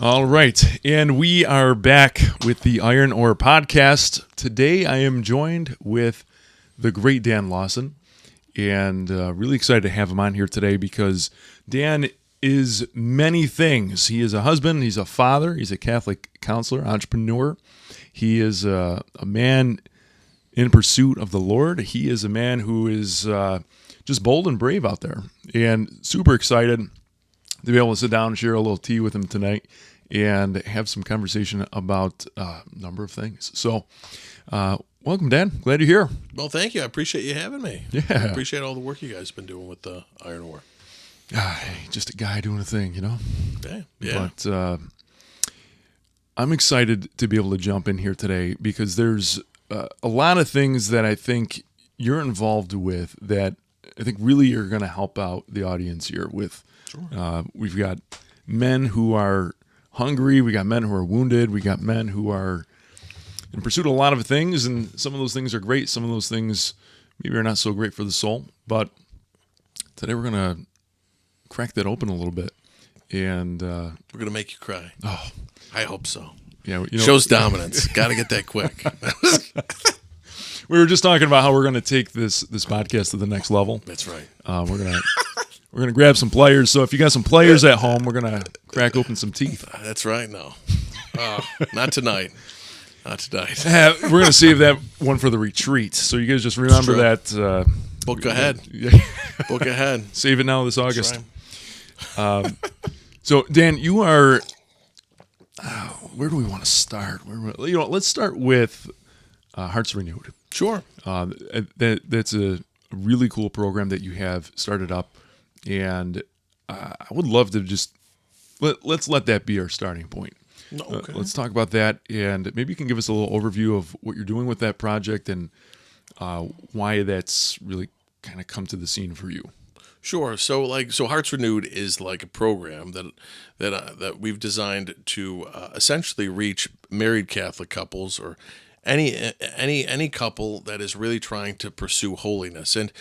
All right, and we are back with the Iron Ore Podcast. Today I am joined with the great Dan Lawson, and really excited to have him on here today because Dan is many things. He is a husband, he's a father, he's a Catholic counselor, entrepreneur. He is a man in pursuit of the Lord. He is a man who is just bold and brave out there, and super excited to be able to sit down and share a little tea with him tonight and have some conversation about a number of things. So, welcome, Dan. Glad you're here. Well, thank you. I appreciate you having me. Yeah. I appreciate all the work you guys have been doing with the Iron Ore. Hey, just a guy doing a thing, you know? Yeah. But I'm excited to be able to jump in here today because there's a lot of things that I think you're involved with that I think really are going to help out the audience here with. Sure. We've got men who are hungry. We got men who are wounded. We got men who are in pursuit of a lot of things, and some of those things are great. Some of those things maybe are not so great for the soul. But today we're going to crack that open a little bit. And we're going to make you cry. Oh, I hope so. Yeah, Shows dominance. Got to get that quick. We were just talking about how we're going to take this podcast to the next level. That's right. We're gonna grab some players. So if you got some players at home, we're gonna crack open some teeth. That's right. No, not tonight. Not tonight. We're gonna save that one for the retreat. So you guys just remember that. Book ahead. Book ahead. Save it now this August. Right. So Dan, you are. Where do we want to start? Let's start with Hearts Renewed. Sure. That's a really cool program that you have started up, and I would love to just let's let that be our starting point. Okay. Let's talk about that, and maybe you can give us a little overview of what you're doing with that project and why that's really kind of come to the scene for you. Sure. So Hearts Renewed is like a program that we've designed to essentially reach married Catholic couples or any couple that is really trying to pursue holiness. And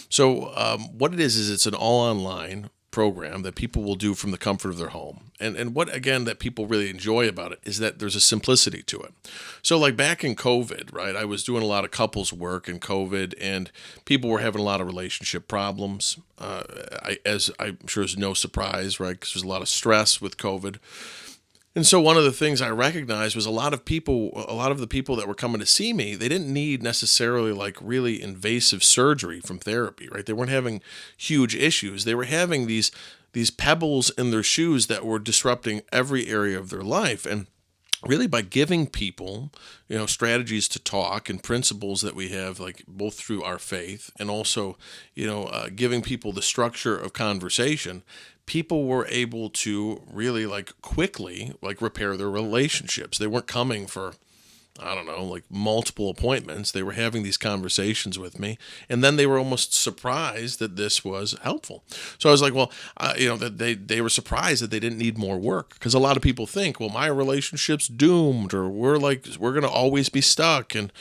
so what it is it's an all online program that people will do from the comfort of their home. And what, again, that people really enjoy about it is that there's a simplicity to it. So like back in COVID, right, I was doing a lot of couples work in COVID, and people were having a lot of relationship problems, as I'm sure is no surprise, right, because there's a lot of stress with COVID. And so one of the things I recognized was a lot of the people that were coming to see me, they didn't need necessarily like really invasive surgery from therapy, right? They weren't having huge issues. They were having these pebbles in their shoes that were disrupting every area of their life. And really by giving people, strategies to talk and principles that we have, like both through our faith and also, giving people the structure of conversation, people were able to really quickly repair their relationships. They weren't coming for, multiple appointments. They were having these conversations with me, and then they were almost surprised that this was helpful. So I was like, well, that they were surprised that they didn't need more work, because a lot of people think, well, my relationship's doomed, or we're going to always be stuck. And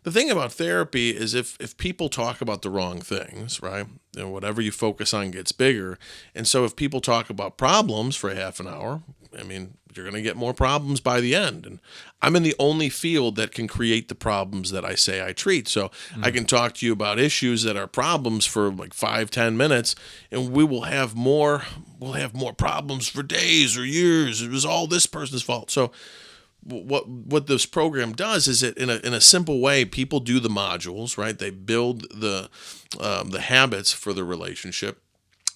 the thing about therapy is if people talk about the wrong things, right, whatever you focus on gets bigger. And so if people talk about problems for a half an hour, you're going to get more problems by the end. And I'm in the only field that can create the problems that I say I treat. So I can talk to you about issues that are problems for 5-10 minutes, and we'll have more problems for days or years. It was all this person's fault. So what this program does is it in a simple way, people do the modules, right? They build the habits for the relationship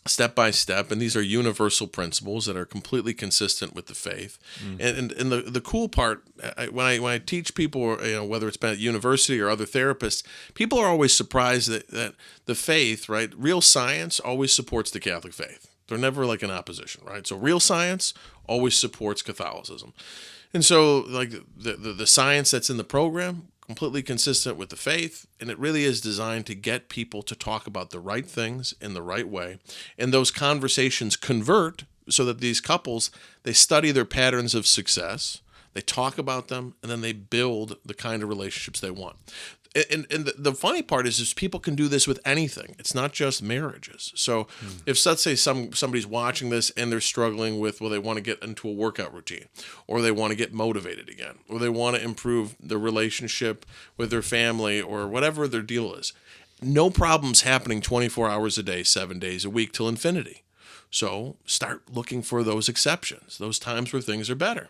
step by step, and these are universal principles that are completely consistent with the faith. And the cool part, when I teach people, whether it's been at university or other therapists, people are always surprised that the faith, right, real science always supports the Catholic faith. They're never in opposition, right? So real science always supports Catholicism. And so the science that's in the program, completely consistent with the faith, and it really is designed to get people to talk about the right things in the right way. And those conversations convert so that these couples, they study their patterns of success, they talk about them, and then they build the kind of relationships they want. And the funny part is people can do this with anything. It's not just marriages. So if, let's say, somebody's watching this and they're struggling with, well, they want to get into a workout routine, or they want to get motivated again, or they want to improve their relationship with their family, or whatever their deal is. No problem's happening 24 hours a day, 7 days a week till infinity. So start looking for those exceptions, those times where things are better.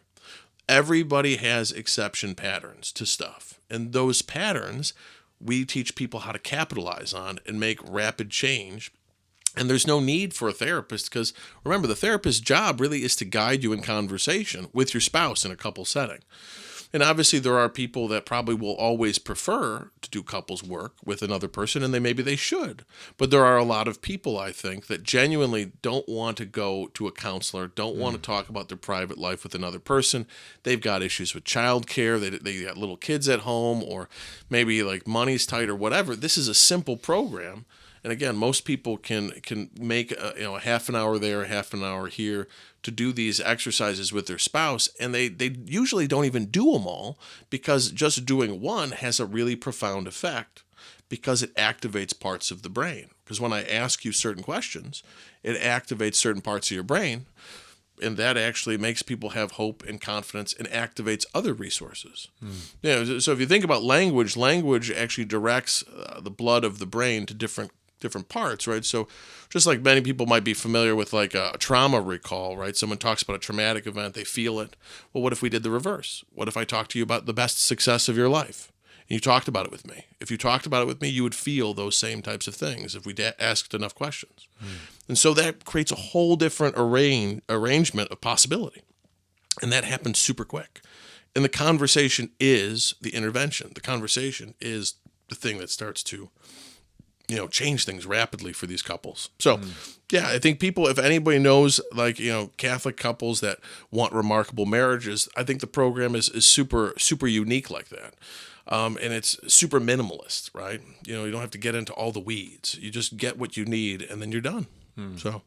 Everybody has exception patterns to stuff. And those patterns, we teach people how to capitalize on and make rapid change. And there's no need for a therapist, because remember, the therapist's job really is to guide you in conversation with your spouse in a couple setting. And obviously there are people that probably will always prefer to do couples work with another person, and maybe they should. But there are a lot of people, I think, that genuinely don't want to go to a counselor, don't want to talk about their private life with another person. They've got issues with childcare, they got little kids at home, or maybe like money's tight or whatever. This is a simple program. And again, most people can make a half an hour there, half an hour here to do these exercises with their spouse, and they usually don't even do them all, because just doing one has a really profound effect, because it activates parts of the brain. Because when I ask you certain questions, it activates certain parts of your brain, and that actually makes people have hope and confidence and activates other resources. So if you think about language actually directs the blood of the brain to different parts, right? So just like many people might be familiar with like a trauma recall, right? Someone talks about a traumatic event, they feel it. Well, what if we did the reverse? What if I talked to you about the best success of your life? And you talked about it with me. If you talked about it with me, you would feel those same types of things if we asked enough questions. And so that creates a whole different arrangement of possibility. And that happens super quick. And the conversation is the intervention. The conversation is the thing that starts to change things rapidly for these couples. So, yeah, I think people, if anybody knows, like, Catholic couples that want remarkable marriages, I think the program is super, super unique like that. And it's super minimalist, right? You don't have to get into all the weeds. You just get what you need, and then you're done. So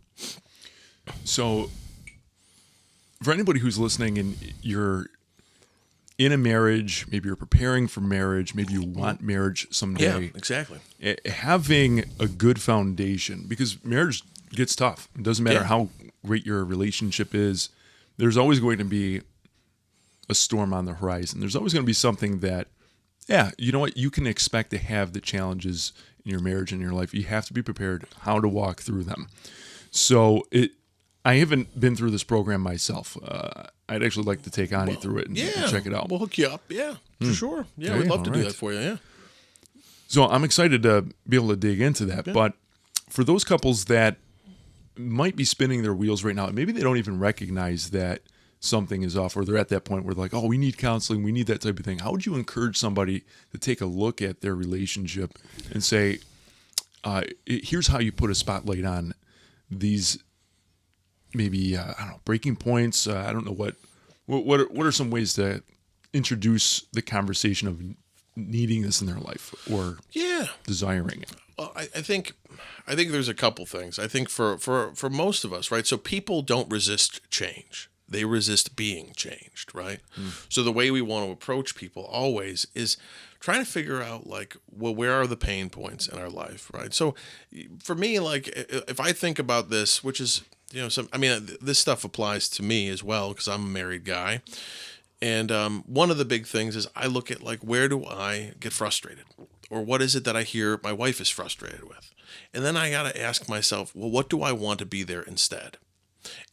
for anybody who's listening and you're in a marriage, maybe you're preparing for marriage, maybe you want marriage someday. Yeah, exactly. Having a good foundation, because marriage gets tough. It doesn't matter how great your relationship is. There's always going to be a storm on the horizon. There's always going to be something that, you know what, you can expect to have the challenges in your marriage and your life. You have to be prepared how to walk through them. So I haven't been through this program myself. I'd actually like to take Ani through it and check it out. We'll hook you up. Yeah, for sure. Yeah, we'd love to do that for you. Yeah. So I'm excited to be able to dig into that. Yeah. But for those couples that might be spinning their wheels right now, maybe they don't even recognize that something is off, or they're at that point where they're like, oh, we need counseling, we need that type of thing. How would you encourage somebody to take a look at their relationship and say, here's how you put a spotlight on these maybe breaking points? I don't know what are some ways to introduce the conversation of needing this in their life or desiring it? Well, I think there's a couple things. I think for most of us, right? So people don't resist change. They resist being changed, right? So the way we want to approach people always is trying to figure out, like, well, where are the pain points in our life, right? So for me, like, if I think about this, which is, this stuff applies to me as well, because I'm a married guy. And one of the big things is I look at, like, where do I get frustrated? Or what is it that I hear my wife is frustrated with? And then I got to ask myself, well, what do I want to be there instead?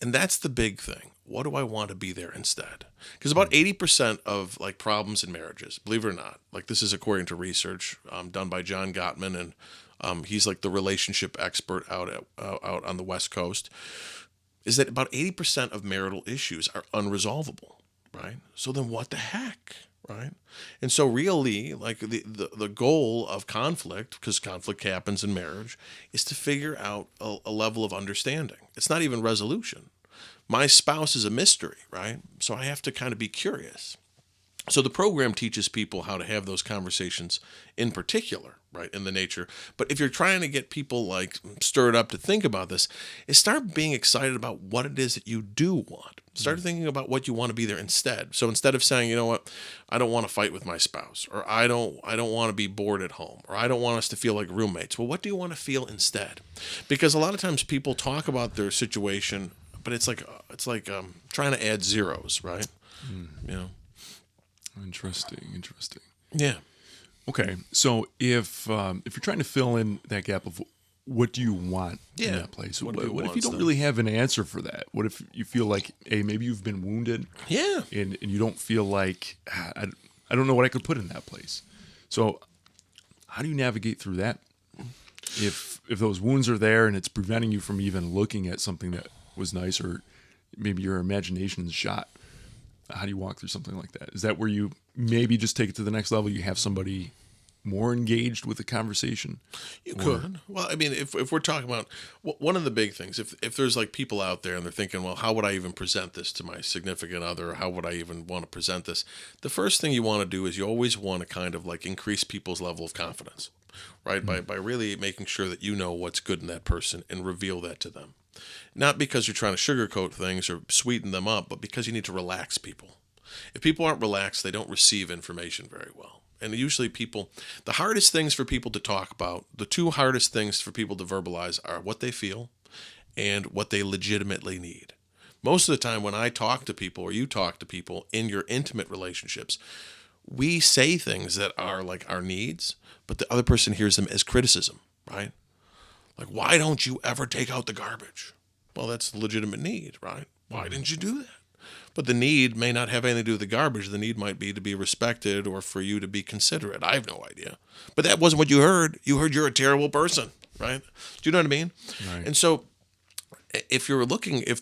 And that's the big thing. What do I want to be there instead? Because about 80% of, like, problems in marriages, believe it or not, like, this is according to research done by John Gottman, and he's like the relationship expert out on the West Coast, is that about 80% of marital issues are unresolvable, right? So then what the heck, right? And so really, like, the goal of conflict, because conflict happens in marriage, is to figure out a level of understanding. It's not even resolution. My spouse is a mystery, right? So I have to kind of be curious. So the program teaches people how to have those conversations in particular, right, in the nature. But if you're trying to get people like stirred up to think about this, is start being excited about what it is that you do want. Start thinking about what you want to be there instead. So instead of saying, you know what, I don't want to fight with my spouse, or I don't want to be bored at home, or I don't want us to feel like roommates. Well, what do you want to feel instead? Because a lot of times people talk about their situation, but it's like trying to add zeros, right? You know. Interesting. Yeah. Okay, so if you're trying to fill in that gap of what do you want in that place, what if you don't really have an answer for that? What if you feel like, hey, maybe you've been wounded, and you don't feel like I don't know what I could put in that place. So how do you navigate through that? If those wounds are there and it's preventing you from even looking at something that was nice, or maybe your imagination's shot. How do you walk through something like that? Is that where you maybe just take it to the next level? You have somebody more engaged with the conversation? You could. Well, I mean, if we're talking about one of the big things, if there's like people out there and they're thinking, well, how would I even present this to my significant other? Or how would I even want to present this? The first thing you want to do is you always want to kind of like increase people's level of confidence, right? Mm-hmm. By really making sure that you know what's good in that person and reveal that to them. Not because you're trying to sugarcoat things or sweeten them up, but because you need to relax people. If people aren't relaxed, they don't receive information very well. And usually the hardest things for people to talk about, the two hardest things for people to verbalize are what they feel and what they legitimately need. Most of the time when I talk to people, or you talk to people in your intimate relationships, we say things that are like our needs, but the other person hears them as criticism, right? Like, why don't you ever take out the garbage? Well, that's a legitimate need, right? Why didn't you do that? But the need may not have anything to do with the garbage. The need might be to be respected or for you to be considerate. I have no idea. But that wasn't what you heard. You heard you're a terrible person, right? Do you know what I mean? Right. And so if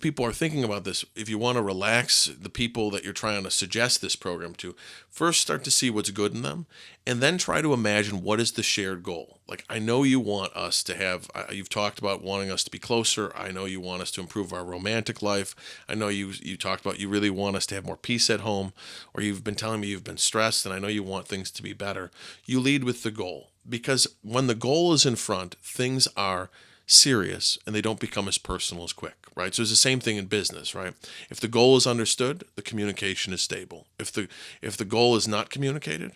people are thinking about this, if you want to relax the people that you're trying to suggest this program to, first start to see what's good in them, and then try to imagine what is the shared goal. Like, I know you want us to have, you've talked about wanting us to be closer. I know you want us to improve our romantic life. I know you talked about you really want us to have more peace at home, or you've been telling me you've been stressed, and I know you want things to be better. You lead with the goal, because when the goal is in front, things are serious and they don't become as personal as quick, right? So it's the same thing in business, right? If the goal is understood, the communication is stable. If the goal is not communicated,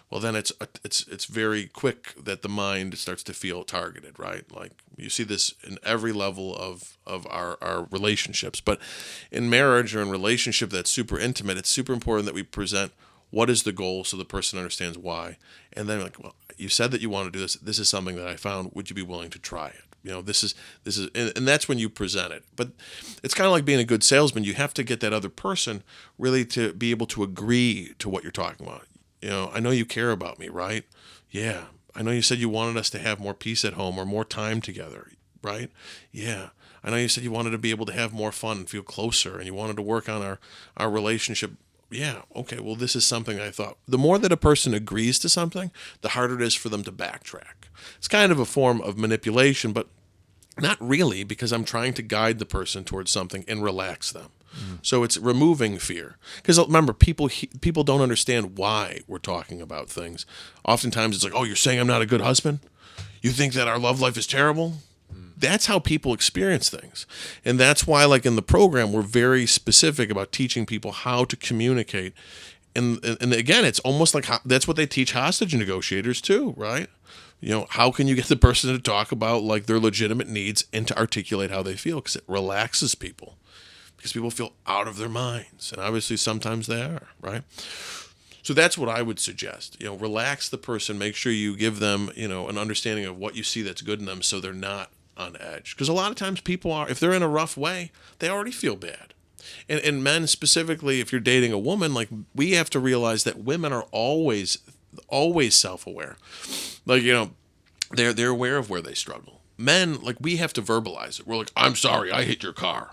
well, then it's very quick that the mind starts to feel targeted, right? Like you see this in every level of our relationships, but in marriage or in relationship that's super intimate, it's super important that we present what is the goal so the person understands why, and then like, well, you said that you want to do this. This is something that I found. Would you be willing to try it? You know, this is, and that's when you present it. But it's kind of like being a good salesman. You have to get that other person really to be able to agree to what you're talking about. You know, I know you care about me, right? Yeah. I know you said you wanted us to have more peace at home or more time together, right? Yeah. I know you said you wanted to be able to have more fun and feel closer, and you wanted to work on our relationship. Yeah, okay, well, this is something I thought. The more that a person agrees to something, the harder it is for them to backtrack. It's kind of a form of manipulation, but not really, because I'm trying to guide the person towards something and relax them. So it's removing fear. Because remember, people don't understand why we're talking about things. Oftentimes it's like, oh, you're saying I'm not a good husband? You think that our love life is terrible? That's how people experience things. And that's why, like in the program, we're very specific about teaching people how to communicate. And again, it's almost like that's what they teach hostage negotiators too, right? You know, how can you get the person to talk about like their legitimate needs and to articulate how they feel? Because it relaxes people. Because people feel out of their minds. And obviously sometimes they are, right? So that's what I would suggest. You know, relax the person. Make sure you give them, you know, an understanding of what you see that's good in them so they're not on edge. Because a lot of times people are, if they're in a rough way, they already feel bad. And men specifically, if you're dating a woman, like we have to realize that women are always self-aware. Like, you know, they're aware of where they struggle. Men, like we have to verbalize it. We're like, I'm sorry, I hit your car.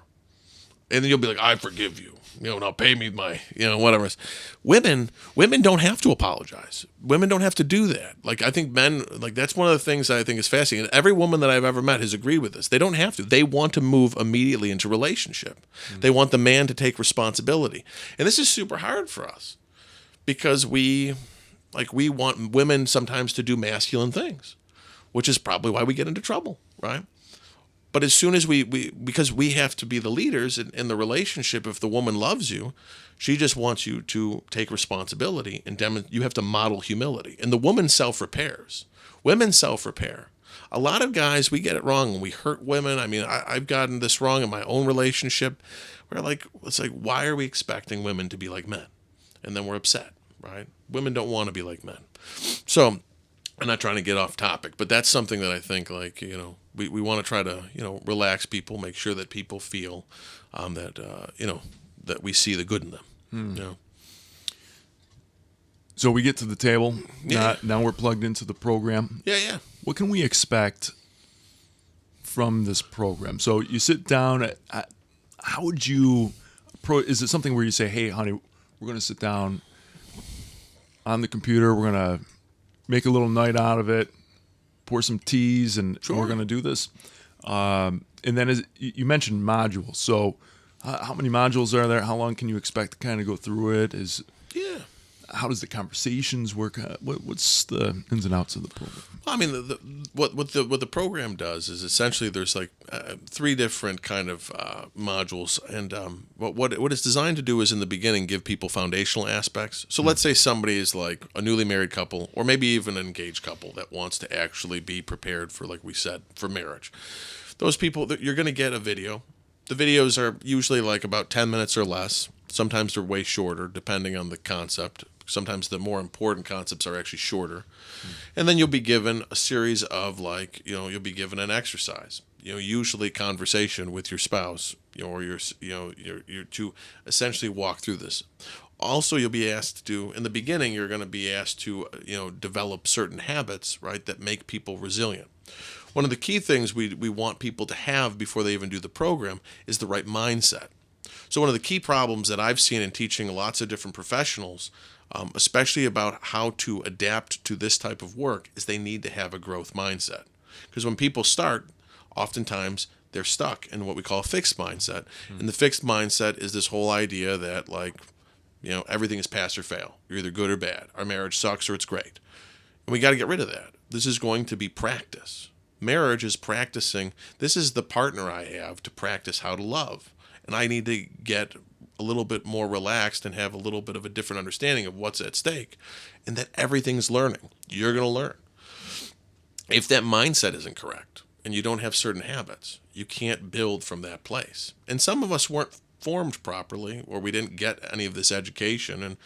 And then you'll be like, I forgive you. You know, now pay me my, you know, whatever. Women don't have to apologize. Women don't have to do that. Like, I think men, like, that's one of the things that I think is fascinating. And every woman that I've ever met has agreed with this. They don't have to. They want to move immediately into relationship. Mm-hmm. They want the man to take responsibility. And this is super hard for us because we Like we want women sometimes to do masculine things, which is probably why we get into trouble, right? But as soon as because we have to be the leaders in the relationship, if the woman loves you, she just wants you to take responsibility and you have to model humility. And the woman self-repairs. Women self-repair. A lot of guys, we get it wrong and we hurt women. I mean, I've gotten this wrong in my own relationship. It's like, why are we expecting women to be like men? And then we're upset, right? Women don't want to be like men. So I'm not trying to get off topic, but that's something that I think, like, we want to try to, relax people, make sure that people feel that we see the good in them. So we get to the table. Yeah. Now we're plugged into the program. Yeah. What can we expect from this program? So you sit down. How would you is it something where you say, hey, honey, we're going to sit down on the computer. We're going to make a little night out of it, pour some teas, and Sure. we're going to do this. And then you mentioned modules. So how many modules are there? How long can you expect to kind of go through it? Yeah. How does the conversations work? What's the ins and outs of the program? Well, I mean, what the program does is essentially there's like 3 different kind of modules, and what it's designed to do is in the beginning give people foundational aspects. So let's say somebody is like a newly married couple, or maybe even an engaged couple that wants to actually be prepared for, like we said, for marriage. Those people, you're going to get a video. The videos are usually like about 10 minutes or less. Sometimes they're way shorter, depending on the concept. Sometimes the more important concepts are actually shorter. And then you'll be given a series of, like, you'll be given an exercise, usually conversation with your spouse, or your to essentially walk through this. Also, you'll be asked to, in the beginning, you're going to be asked to, develop certain habits, right, that make people resilient. One of the key things we want people to have before they even do the program is the right mindset. So one of the key problems that I've seen in teaching lots of different professionals, especially about how to adapt to this type of work, is they need to have a growth mindset. Because when people start, oftentimes they're stuck in what we call a fixed mindset. And the fixed mindset is this whole idea that, like, everything is pass or fail. You're either good or bad. Our marriage sucks or it's great. And we got to get rid of that. This is going to be practice. Marriage is practicing. This is the partner I have to practice how to love. And I need to get a little bit more relaxed and have a little bit of a different understanding of what's at stake, and that everything's learning. You're going to learn. If that mindset isn't correct and you don't have certain habits, you can't build from that place. And some of us weren't formed properly, or we didn't get any of this education, and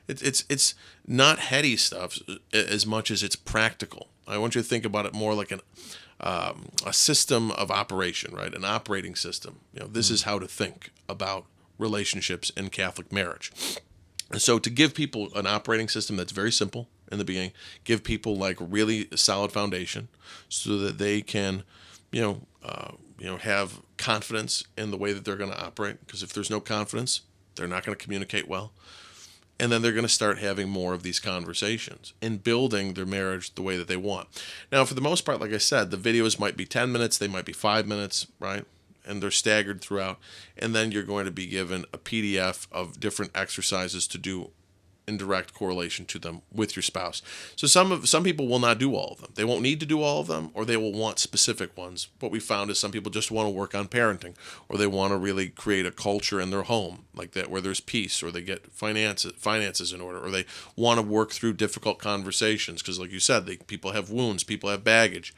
it's not heady stuff as much as it's practical. I want you to think about it more like a system of operation, right? An operating system. This is how to think about relationships in Catholic marriage. And so to give people an operating system that's very simple in the beginning, give people like really solid foundation so that they can, have confidence in the way that they're going to operate. Because if there's no confidence, they're not going to communicate well. And then they're going to start having more of these conversations and building their marriage the way that they want. Now, for the most part, like I said, the videos might be 10 minutes, they might be 5 minutes, right? And they're staggered throughout. And then you're going to be given a PDF of different exercises to do in direct correlation to them with your spouse. So some people will not do all of them. They won't need to do all of them, or they will want specific ones. What we found is some people just want to work on parenting, or they want to really create a culture in their home like that where there's peace, or they get finances in order, or they want to work through difficult conversations because, like you said, people have wounds, people have baggage.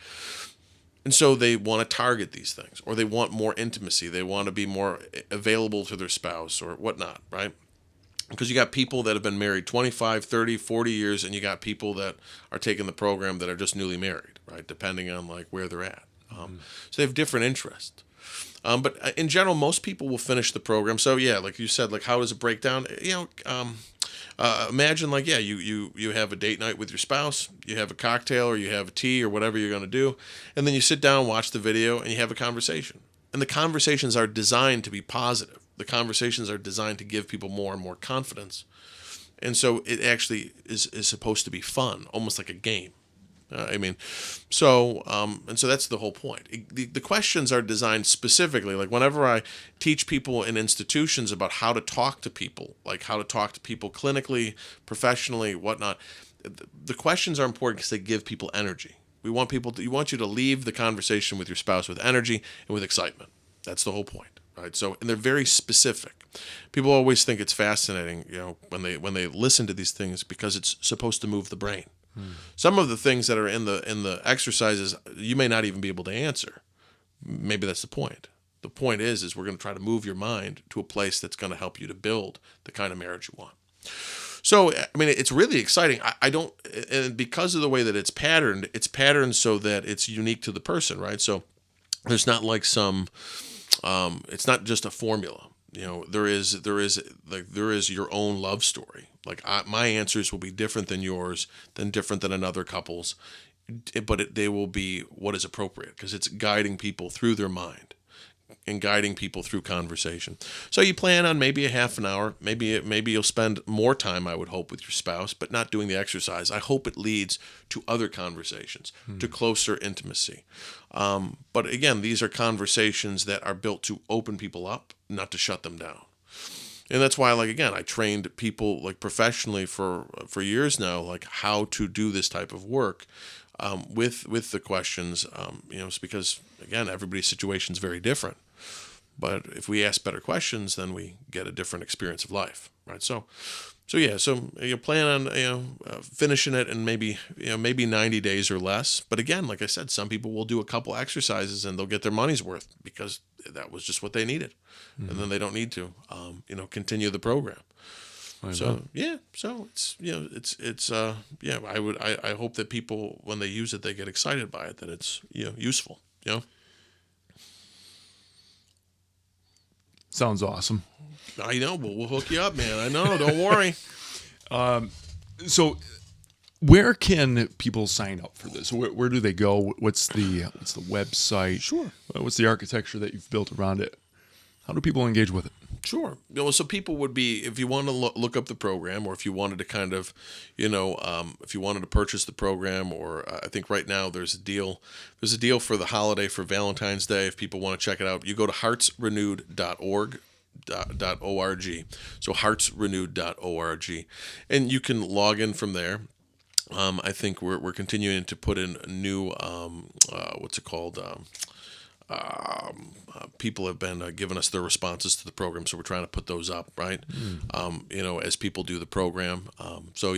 And so they want to target these things, or they want more intimacy. They want to be more available to their spouse or whatnot, right? Because you got people that have been married 25, 30, 40 years, and you got people that are taking the program that are just newly married, right? Depending on like where they're at. So they have different interests. But in general, most people will finish the program. So yeah, like you said, like how does it break down? Imagine like, yeah, you have a date night with your spouse, you have a cocktail or you have a tea or whatever you're going to do, and then you sit down, watch the video, and you have a conversation. And the conversations are designed to be positive. The conversations are designed to give people more and more confidence. And so it actually is supposed to be fun, almost like a game. And so that's the whole point. The questions are designed specifically, like whenever I teach people in institutions about how to talk to people, like how to talk to people clinically, professionally, whatnot, the questions are important because they give people energy. We want you to leave the conversation with your spouse with energy and with excitement. That's the whole point, right? So, and they're very specific. People always think it's fascinating, when they listen to these things because it's supposed to move the brain. Some of the things that are in the exercises you may not even be able to answer. Maybe that's the point. The point is we're going to try to move your mind to a place that's going to help you to build the kind of marriage you want. So, I mean, it's really exciting. I don't, and because of the way that it's patterned so that it's unique to the person, right? So there's not like it's not just a formula. There is your own love story. Like my answers will be different than yours, different than another couple's, but they will be what is appropriate because it's guiding people through their mind and guiding people through conversation. So you plan on maybe a half an hour, maybe you'll spend more time, I would hope, with your spouse, but not doing the exercise. I hope it leads to other conversations, to closer intimacy. But again, these are conversations that are built to open people up, not to shut them down. And that's why, I trained people professionally for years now, how to do this type of work with the questions. It's because again, everybody's situation is very different. But if we ask better questions, then we get a different experience of life, right? So you plan on finishing it in maybe 90 days or less. But again, like I said, some people will do a couple exercises and they'll get their money's worth because that was just what they needed, and then they don't need to continue the program. So I hope that people, when they use it, they get excited by it, that it's useful. Sounds awesome. I know, but we'll hook you up, man. I know, don't worry. So where can people sign up for this? Where do they go? What's the website? Sure. What's the architecture that you've built around it? How do people engage with it? Sure. So people would be, if you want to look up the program, or if you wanted to kind of, if you wanted to purchase the program, or I think right now there's a deal for the holiday for Valentine's Day. If people want to check it out, you go to heartsrenewed.org. .org. So heartsrenewed.org, and you can log in from there. I think we're continuing to put in new what's it called? People have been giving us their responses to the program, so we're trying to put those up, right? As people do the program. So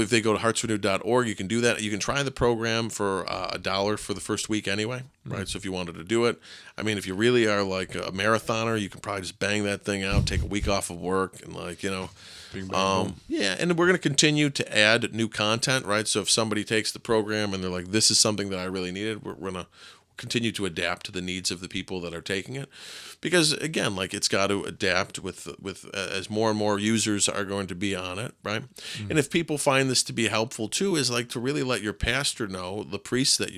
if they go to heartsrenewed.org, you can do that. You can try the program for $1 for the first week anyway, right? So if you wanted to do it, I mean, if you really are like a marathoner, you can probably just bang that thing out, take a week off of work, and Bing, bang, boom. and we're going to continue to add new content, right? So if somebody takes the program and they're like, this is something that I really needed, we're going to continue to adapt to the needs of the people that are taking it, because again, it's got to adapt with as more and more users are going to be on it, right? And if people find this to be helpful too, is to really let your pastor know, the priest that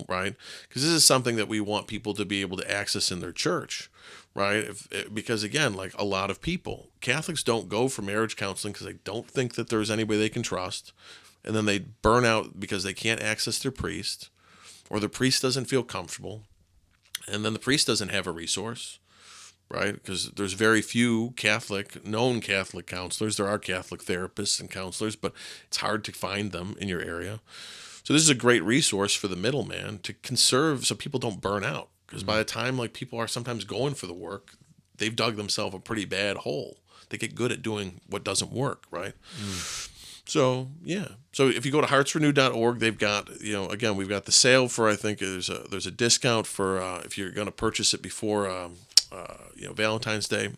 right? Because this is something that we want people to be able to access in their church, right? Because again, a lot of people, Catholics don't go for marriage counseling because they don't think that there's anybody they can trust, and then they burn out because they can't access their priest, or the priest doesn't feel comfortable, and then the priest doesn't have a resource, right? Because there's very few known Catholic counselors. There are Catholic therapists and counselors, but it's hard to find them in your area. So this is a great resource for the middleman to conserve so people don't burn out. Because by the time people are sometimes going for the work, they've dug themselves a pretty bad hole. They get good at doing what doesn't work, right? So, So if you go to heartsrenewed.org, they've got, again, we've got the sale for, I think there's a discount for if you're going to purchase it before, Valentine's Day,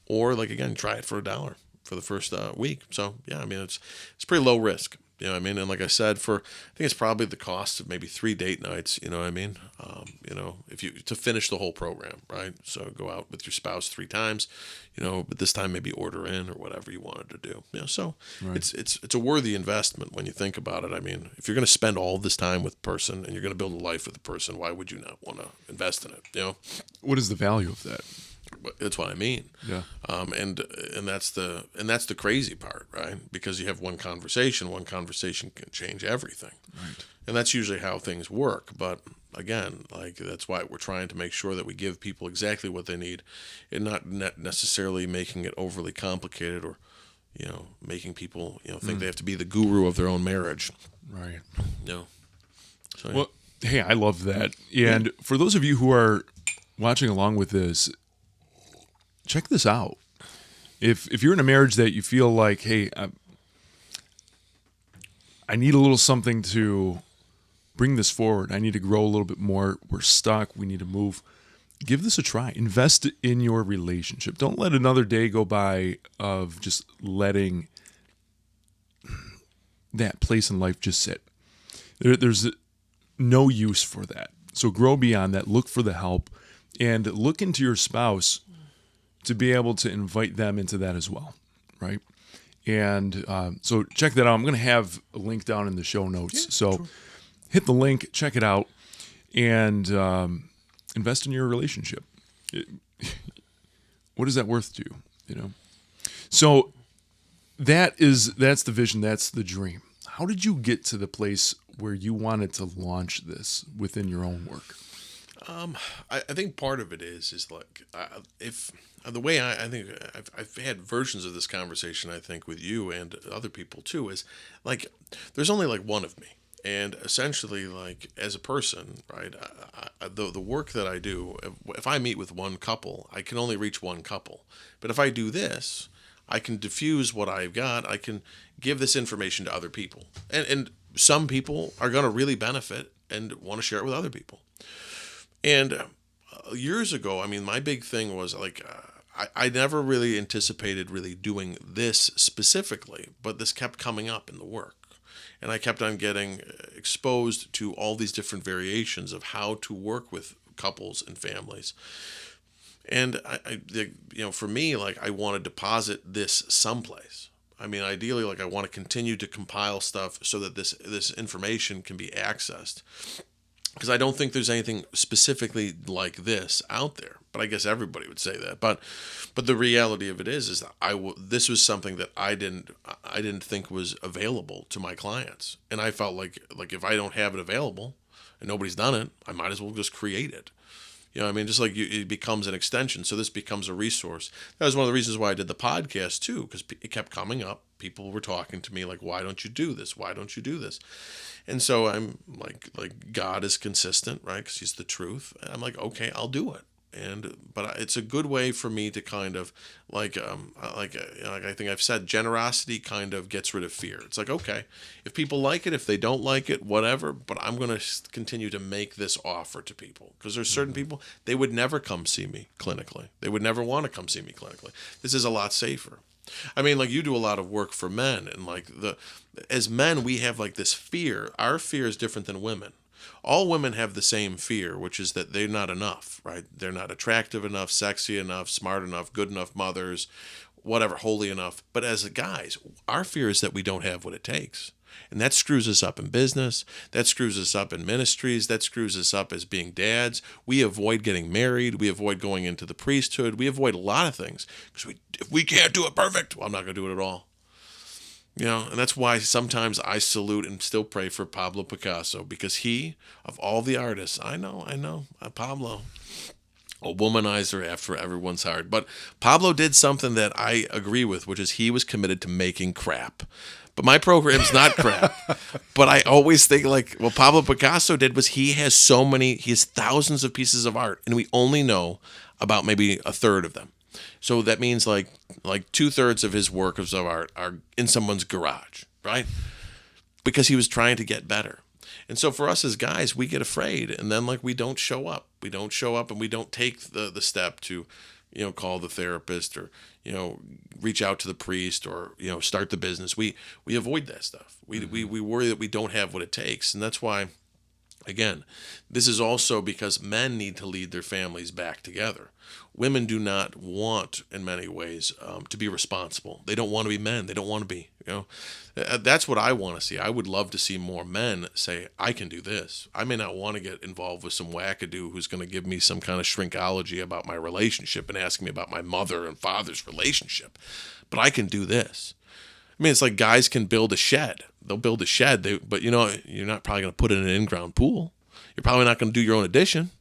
or again, try it for $1 for the first week. So, it's pretty low risk. And like I said, I think it's probably the cost of maybe 3 date nights, if you, to finish the whole program, right? So go out with your spouse 3 times, but this time maybe order in or whatever you wanted to do. So right. It's a worthy investment when you think about it. I mean, if you're going to spend all this time with a person and you're going to build a life with a person, why would you not want to invest in it? What is the value of that? That's what I mean. Yeah. And that's the crazy part, right? Because you have one conversation can change everything. Right. And that's usually how things work. But again, that's why we're trying to make sure that we give people exactly what they need, and not necessarily making it overly complicated or, making people, think they have to be the guru of their own marriage. Right. So, Well, hey, I love that. And for those of you who are watching along with this, check this out. If you're in a marriage that you feel like, hey, I need a little something to bring this forward. I need to grow a little bit more. We're stuck. We need to move. Give this a try. Invest in your relationship. Don't let another day go by of just letting that place in life just sit. There's no use for that. So grow beyond that. Look for the help and look into your spouse to be able to invite them into that as well, right? And so check that out. I'm going to have a link down in the show notes. So hit the link, check it out, and invest in your relationship. What is that worth to you? So that's the vision. That's the dream. How did you get to the place where you wanted to launch this within your own work? I think part of it is like if the way I think I've had versions of this conversation, I think, with you and other people too, is like there's only like one of me. And essentially, like as a person, right, the work that I do, if I meet with one couple, I can only reach one couple. But if I do this, I can diffuse what I've got. I can give this information to other people. And some people are going to really benefit and want to share it with other people. And years ago, I mean, my big thing was like, I never really anticipated really doing this specifically, but this kept coming up in the work. And I kept on getting exposed to all these different variations of how to work with couples and families. And for me, like I want to deposit this someplace. I mean, ideally, like I want to continue to compile stuff so that this information can be accessed. Because I don't think there's anything specifically like this out there. But I guess everybody would say that. But the reality of it is that this was something that I didn't think was available to my clients, and I felt like if I don't have it available and nobody's done it, I might as well just create it. You know what I mean? Just like it becomes an extension. So this becomes a resource. That was one of the reasons why I did the podcast too, because it kept coming up. People were talking to me like, why don't you do this? Why don't you do this? And so I'm like God is consistent, right? Because he's the truth. And I'm like, okay, I'll do it. But it's a good way for me to kind of I think I've said, generosity kind of gets rid of fear. It's like, okay, if people like it, if they don't like it, whatever, but I'm going to continue to make this offer to people because there's certain people, they would never come see me clinically. They would never want to come see me clinically. This is a lot safer. I mean, like you do a lot of work for men, and like as men, we have like this fear. Our fear is different than women. All women have the same fear, which is that they're not enough, right? They're not attractive enough, sexy enough, smart enough, good enough mothers, whatever, holy enough. But as guys, our fear is that we don't have what it takes. And that screws us up in business. That screws us up in ministries. That screws us up as being dads. We avoid getting married. We avoid going into the priesthood. We avoid a lot of things because if we can't do it perfect, well, I'm not going to do it at all. And that's why sometimes I salute and still pray for Pablo Picasso, because he, of all the artists, I know, Pablo, a womanizer after everyone's heart. But Pablo did something that I agree with, which is he was committed to making crap. But my program's not crap. But I always think like what Pablo Picasso did was he has thousands of pieces of art, and we only know about maybe a third of them. So that means like 2/3 of his works of art are in someone's garage, right? Because he was trying to get better. And so for us as guys, we get afraid, and then like we don't show up. We don't show up, and we don't take the step to, call the therapist or, reach out to the priest or, start the business. We avoid that stuff. We worry that we don't have what it takes. And that's why, again, this is also because men need to lead their families back together. Women do not want, in many ways, to be responsible. They don't want to be men. They don't want to be, That's what I want to see. I would love to see more men say, I can do this. I may not want to get involved with some wackadoo who's going to give me some kind of shrinkology about my relationship and ask me about my mother and father's relationship. But I can do this. I mean, it's like guys can build a shed. They'll build a shed, but you're not probably going to put it in an in-ground pool. You're probably not going to do your own addition.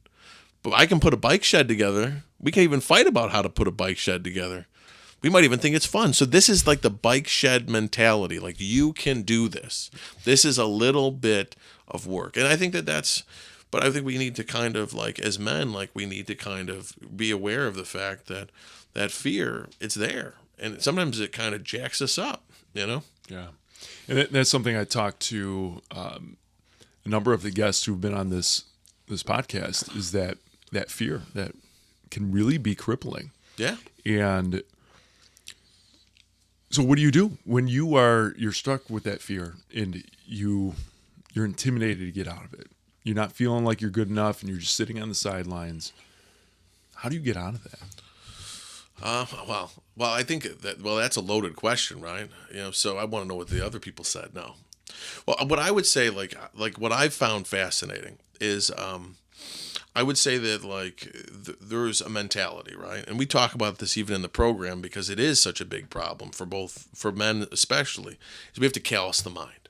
But I can put a bike shed together. We can even fight about how to put a bike shed together. We might even think it's fun. So this is like the bike shed mentality. Like, you can do this. This is a little bit of work. And I think but I think we need to kind of, like, as men, like, we need to kind of be aware of the fact that that fear, it's there. And sometimes it kind of jacks us up, you know? Yeah. And that's something I talked to a number of the guests who've been on this podcast, is that fear that can really be crippling. Yeah. And so what do you do when you're stuck with that fear and you're intimidated to get out of it? You're not feeling like you're good enough and you're just sitting on the sidelines. How do you get out of that? Well, I think that's a loaded question, right? So I want to know what the other people said. No. Well, what I would say, like what I've found fascinating is, I would say that, like, there's a mentality, right? And we talk about this even in the program, because it is such a big problem for men especially, is we have to callous the mind.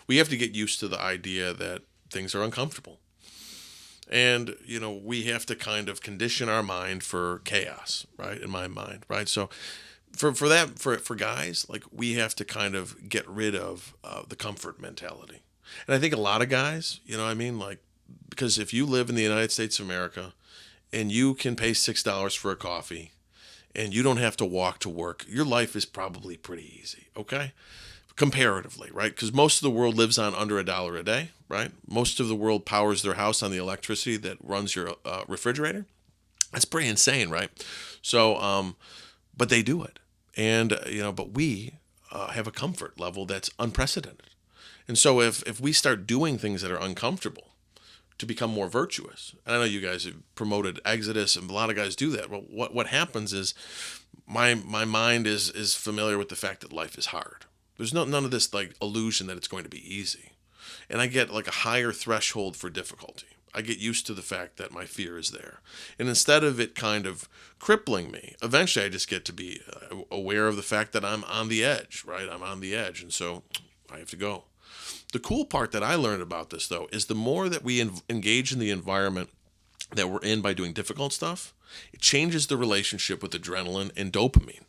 We have to get used to the idea that things are uncomfortable. And, we have to kind of condition our mind for chaos, right? In my mind, right? So for guys, like, we have to kind of get rid of the comfort mentality. And I think a lot of guys, like, because if you live in the United States of America and you can pay $6 for a coffee and you don't have to walk to work, your life is probably pretty easy, okay? Comparatively, right? Because most of the world lives on under $1 a day, right? Most of the world powers their house on the electricity that runs your refrigerator. That's pretty insane, right? So, but they do it. And, but we have a comfort level that's unprecedented. And so if we start doing things that are uncomfortable to become more virtuous, and I know you guys have promoted Exodus, and a lot of guys do that. Well, what happens is my mind is familiar with the fact that life is hard. There's none of this, like, illusion that it's going to be easy. And I get, like, a higher threshold for difficulty. I get used to the fact that my fear is there. And instead of it kind of crippling me, eventually I just get to be aware of the fact that I'm on the edge, right? I'm on the edge. And so I have to go. The cool part that I learned about this, though, is the more that we engage in the environment that we're in by doing difficult stuff, it changes the relationship with adrenaline and dopamine.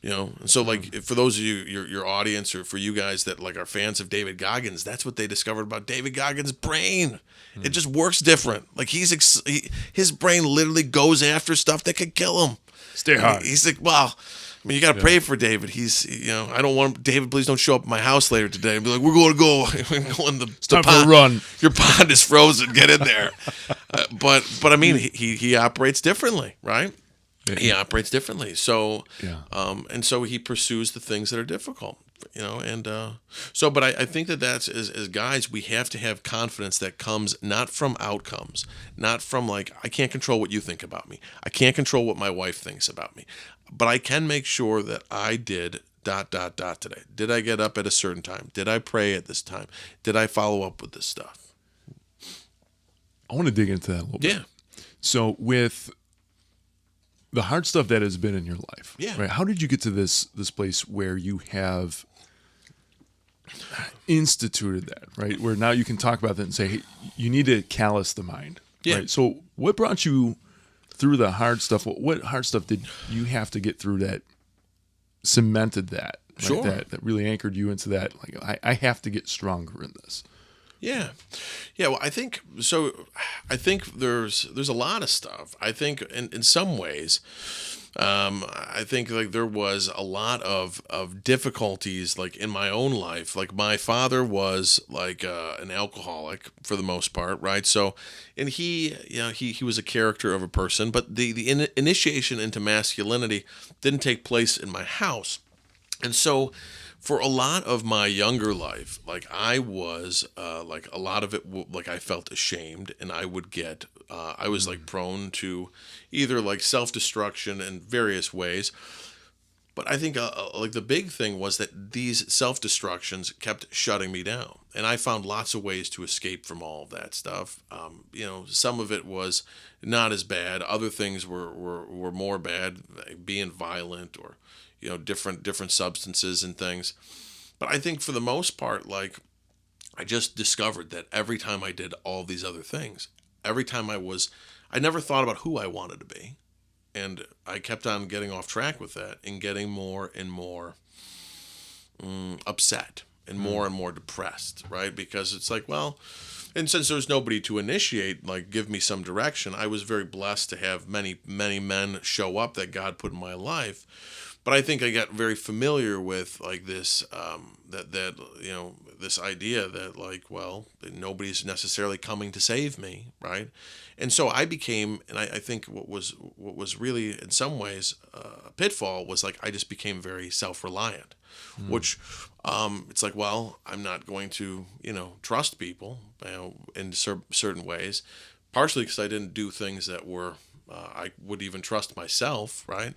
And so, like, for those of you, your audience, or for you guys that, like, are fans of David Goggins, that's what they discovered about David Goggins' brain. It just works different. Like, his brain literally goes after stuff that could kill him. Stay high. He's like, well, I mean, you got to pray for David. He's, I don't want David, please don't show up at my house later today and be like, we're going to go. We're going to It's time for a run. Your pond is frozen. Get in there. But I mean, he operates differently, right? He operates differently. So, and so he pursues the things that are difficult, but I think that's, as guys, we have to have confidence that comes not from outcomes, not from, like, I can't control what you think about me. I can't control what my wife thinks about me, but I can make sure that I did ... today. Did I get up at a certain time? Did I pray at this time? Did I follow up with this stuff? I want to dig into that a little bit. Yeah. So with the hard stuff that has been in your life, right? How did you get to this place where you have instituted that, right? Where now you can talk about that and say, hey, you need to callous the mind, right? So what brought you through the hard stuff? What hard stuff did you have to get through that cemented that, sure, that really anchored you into that? Like, I have to get stronger in this. Yeah. Well, I think there's a lot of stuff. I think in some ways, I think, like, there was a lot of difficulties, like, in my own life. Like, my father was, like, an alcoholic for the most part, right? So, and he was a character of a person, but the initiation into masculinity didn't take place in my house. And so, for a lot of my younger life, like, I was, like, a lot of it, like, I felt ashamed, and I would get, I was, like, prone to either, like, self-destruction in various ways. But I think, like, the big thing was that these self-destructions kept shutting me down. And I found lots of ways to escape from all of that stuff. Some of it was not as bad. Other things were more bad, like being violent, or different substances and things. But I think for the most part, like, I just discovered that every time I did all these other things, every time I never thought about who I wanted to be. And I kept on getting off track with that and getting more and more upset and more depressed, right? Because it's like, well, and since there was nobody to initiate, like give me some direction, I was very blessed to have many men show up that God put in my life. But I think I got very familiar with like this, this idea that like, well, nobody's necessarily coming to save me, right? And so I became, and I think what was really in some ways a pitfall was like I just became very self-reliant, which it's like, well, I'm not going to trust people in certain ways, partially because I didn't do things that were I would even trust myself, right?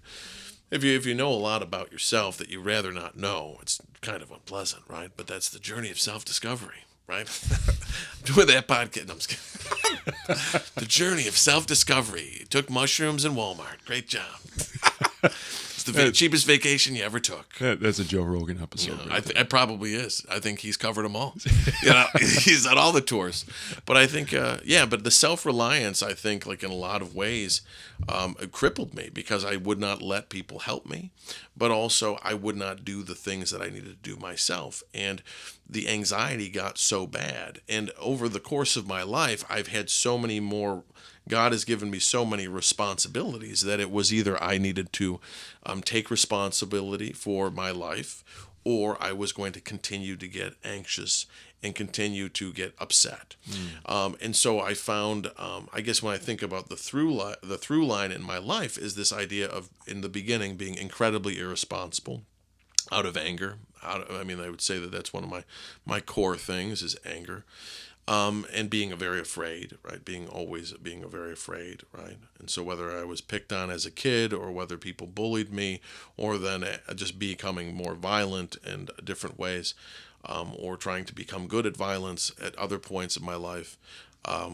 If you know a lot about yourself that you rather not know, it's kind of unpleasant, right? But that's the journey of self-discovery, right? I'm doing that podcast. No, I'm just kidding. The journey of self-discovery. Took mushrooms in Walmart. Great job. It's the cheapest vacation you ever took. That's a Joe Rogan episode. It probably is. I think he's covered them all. He's on all the tours. But I think, but the self-reliance, I think, like in a lot of ways, it crippled me because I would not let people help me, but also I would not do the things that I needed to do myself. And the anxiety got so bad. And over the course of my life, I've had so many more. God has given me so many responsibilities that it was either I needed to take responsibility for my life, or I was going to continue to get anxious and continue to get upset. And so I found, I guess when I think about the through line in my life is this idea of, in the beginning, being incredibly irresponsible out of anger. I would say that that's one of my core things is anger. And being very afraid, right? Always being very afraid, right? And so whether I was picked on as a kid or whether people bullied me or then just becoming more violent in different ways, or trying to become good at violence at other points in my life,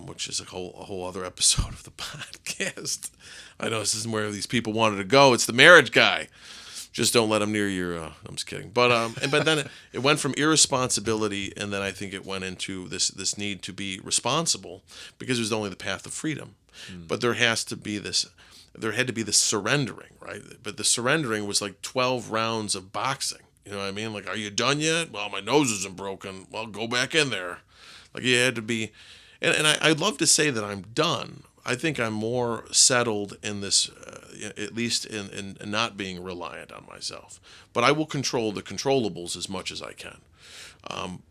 which is a whole other episode of the podcast. I know this isn't where these people wanted to go. It's the marriage guy. Just don't let them near your. I'm just kidding. But then it went from irresponsibility, and then I think it went into this need to be responsible because it was only the path of freedom. But there had to be this surrendering, right? But the surrendering was like 12 rounds of boxing. You know what I mean? Like, are you done yet? Well, my nose isn't broken. Well, go back in there. Like you had to be, and I'd love to say that I'm done. I think I'm more settled in this, at least in not being reliant on myself. But I will control the controllables as much as I can.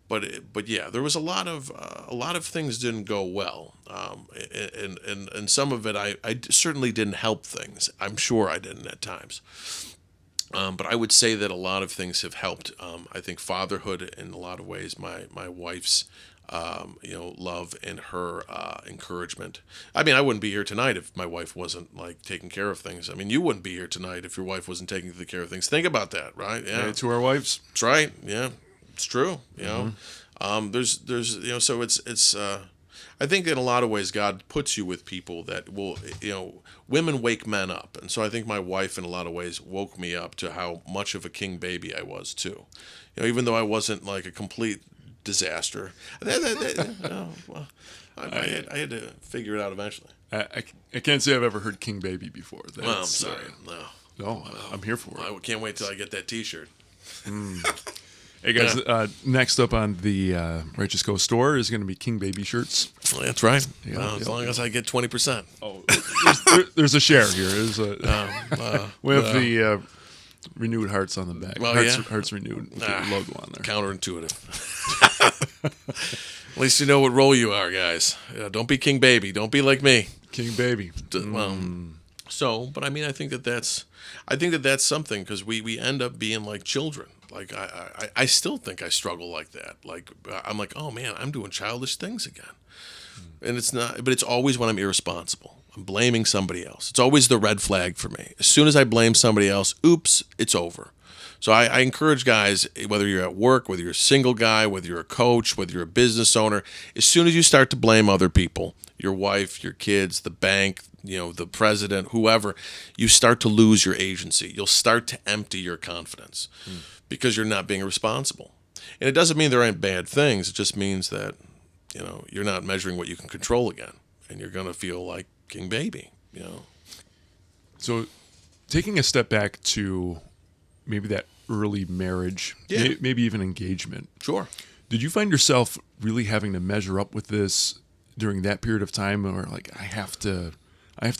But yeah, there was a lot of things didn't go well, and some of it I certainly didn't help things. I'm sure I didn't at times. But I would say that a lot of things have helped. I think fatherhood in a lot of ways. My wife's love and her encouragement. I mean, I wouldn't be here tonight if my wife wasn't like taking care of things. I mean, you wouldn't be here tonight if your wife wasn't taking care of things. Think about that, right? Yeah, to our wives. That's right. Yeah, it's true. You know, there's so it's. I think in a lot of ways God puts you with people that will, women wake men up. And so I think my wife in a lot of ways woke me up to how much of a king baby I was too. Even though I wasn't like a complete disaster. I had to figure it out eventually. I can't say I've ever heard King Baby before. Well, I'm sorry. No, I'm here for it. I can't wait till I get that T-shirt. Hey guys, next up on the Righteous Go store is going to be King Baby shirts. That's right. As long as I get 20%. Oh, there's a share here. There's a we have the renewed hearts on the back. Well, hearts renewed with the logo on there. Counterintuitive. At least you know what role you are, guys. Don't be King Baby. Don't be like me. King Baby. Well, but I mean, I think that's something because we end up being like children. Like I still think I struggle like that. Like I'm like, oh man, I'm doing childish things again, and it's not. But it's always when I'm irresponsible. I'm blaming somebody else. It's always the red flag for me. As soon as I blame somebody else, oops, it's over. So I encourage guys, whether you're at work, whether you're a single guy, whether you're a coach, whether you're a business owner, as soon as you start to blame other people, your wife, your kids, the bank, the president, whoever, you start to lose your agency. You'll start to empty your confidence because you're not being responsible. And it doesn't mean there aren't bad things. It just means that, you're not measuring what you can control again. And you're going to feel like King Baby, So taking a step back to maybe that early marriage, Yeah. maybe even engagement. Sure. Did you find yourself really having to measure up with this during that period of time, or like I have to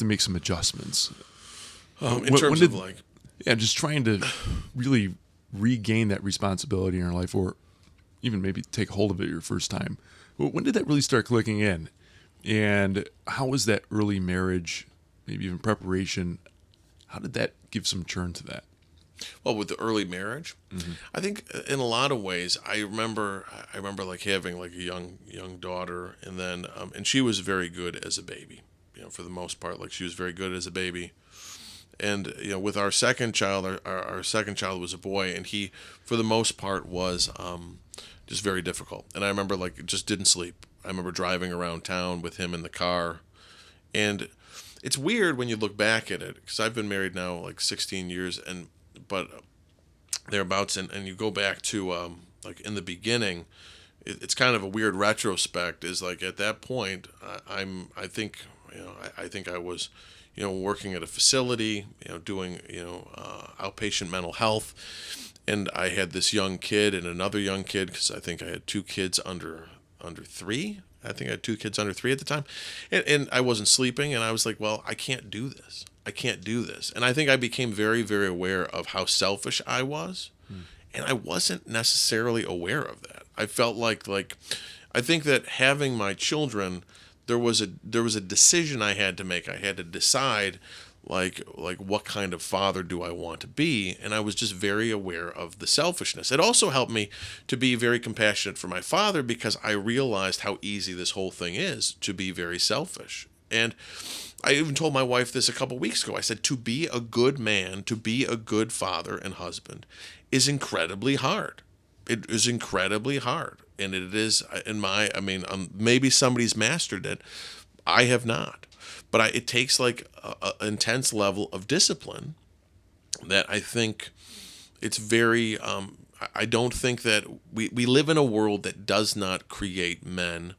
make some adjustments? In terms of like, Yeah, just trying to really regain that responsibility in your life, or even maybe take hold of it your first time. When did that really start clicking in? And how was that early marriage, maybe even preparation? How did that give some churn to that? well, with the early marriage, I think in a lot of ways, I remember like having like a young daughter, and then and she was very good as a baby. For the most part, like she was very good as a baby. And with our second child, our second child was a boy, and he, for the most part, was just very difficult. And I remember like just didn't sleep. I remember driving around town with him in the car, and it's weird when you look back at it because I've been married now like 16 years, and but thereabouts, and you go back to like in the beginning, it's kind of a weird retrospect. Is like at that point, I think I think I was working at a facility, doing outpatient mental health, and I had this young kid and another young kid because I think I had two kids under three. I think I had two kids under three at the time, and I wasn't sleeping, and I was like, well, I can't do this. I can't do this. And I think I became very, very aware of how selfish I was, and I wasn't necessarily aware of that. I felt like I think that having my children, there was a decision I had to make. I had to decide like what kind of father do I want to be, and I was just very aware of the selfishness. It also helped me to be very compassionate for my father because I realized how easy this whole thing is to be very selfish. And I even told my wife this a couple weeks ago. I said to be a good man, to be a good father and husband is incredibly hard. It is incredibly hard. And it is maybe somebody's mastered it. I have not. But it takes like an intense level of discipline that I think it's very, I don't think that we live in a world that does not create men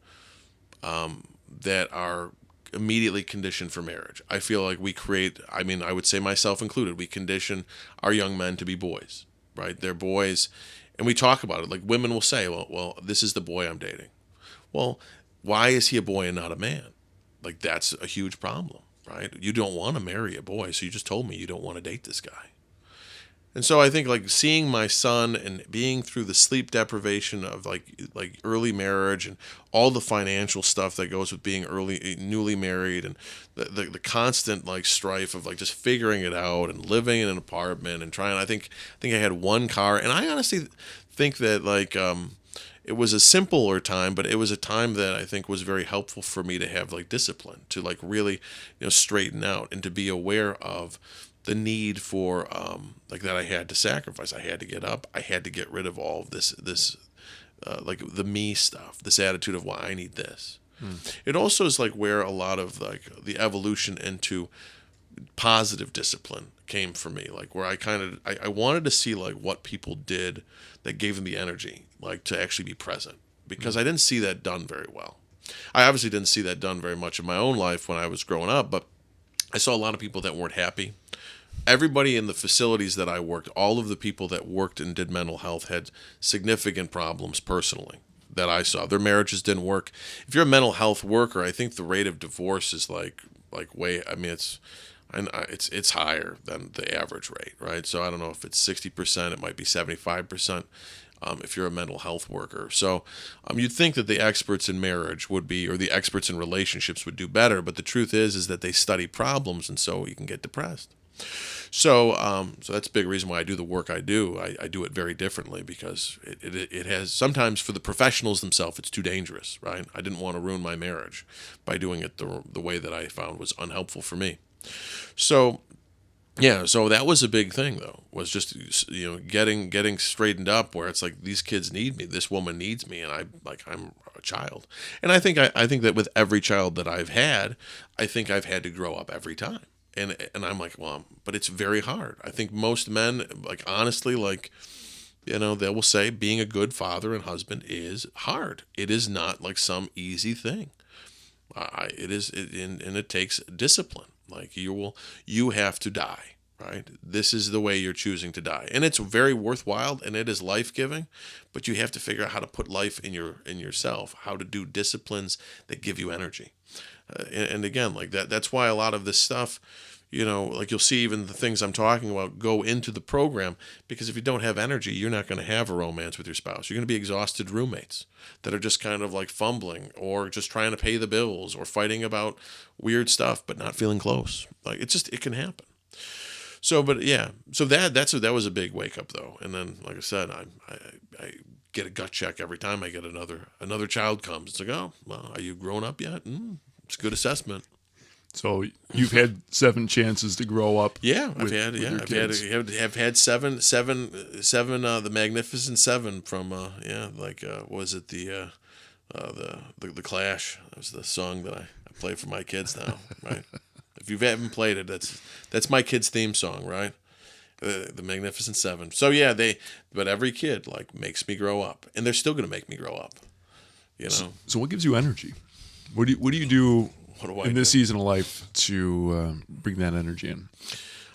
that are immediately conditioned for marriage. I feel like we create, I would say myself included, we condition our young men to be boys, right? They're boys. And we talk about it. Like women will say, well, this is the boy I'm dating. Well, why is he a boy and not a man? Like that's a huge problem, right? You don't want to marry a boy, so you just told me you don't want to date this guy. And so I think like seeing my son and being through the sleep deprivation of like early marriage and all the financial stuff that goes with being newly married, and the constant like strife of like just figuring it out and living in an apartment and trying. I think I had one car, and I honestly think that like it was a simpler time, but it was a time that I think was very helpful for me to have like discipline, to like really straighten out and to be aware of the need for like that I had to sacrifice. I had to get up. I had to get rid of all of this like the me stuff, this attitude of why I need this. It also is like where a lot of like the evolution into positive discipline came for me, like where I wanted to see like what people did that gave them the energy like to actually be present, because I didn't see that done very well. I obviously didn't see that done very much in my own life when I was growing up, but I saw a lot of people that weren't happy. Everybody in the facilities that I worked, all of the people that worked and did mental health had significant problems personally that I saw. Their marriages didn't work. If you're a mental health worker, I think the rate of divorce is like way. It's higher than the average rate, right? So I don't know if it's 60%. It might be 75%. If you're a mental health worker. So you'd think that the experts in marriage would be, or the experts in relationships would do better, but the truth is that they study problems, and so you can get depressed. So that's a big reason why I do the work I do. I do it very differently because it has, sometimes for the professionals themselves, it's too dangerous, right? I didn't want to ruin my marriage by doing it the way that I found was unhelpful for me. So yeah, so that was a big thing though, was just getting straightened up where it's like these kids need me, this woman needs me, and I'm a child. And I think that with every child that I've had, I think I've had to grow up every time. And I'm like, well, but it's very hard. I think most men, like honestly, like they will say being a good father and husband is hard. It is not like some easy thing. And it takes discipline. Like you have to die. Right? This is the way you're choosing to die. And it's very worthwhile and it is life-giving, but you have to figure out how to put life in yourself, how to do disciplines that give you energy. And again, like that's why a lot of this stuff, like you'll see even the things I'm talking about go into the program, because if you don't have energy, you're not going to have a romance with your spouse. You're going to be exhausted roommates that are just kind of like fumbling or just trying to pay the bills or fighting about weird stuff, but not feeling close. Like it can happen. So, but yeah, so that was a big wake up though. And then, like I said, I get a gut check every time I get another child comes. It's like, oh, well, are you grown up yet? It's a good assessment. So you've had 7 chances to grow up. Yeah, I've had seven, the Magnificent Seven from was it the Clash? That was the song that I play for my kids now, right? If you haven't played it, that's my kid's theme song, right? The Magnificent Seven. So yeah, but every kid like makes me grow up, and they're still gonna make me grow up. So what gives you energy? What do you do in this do? season of life to bring that energy in?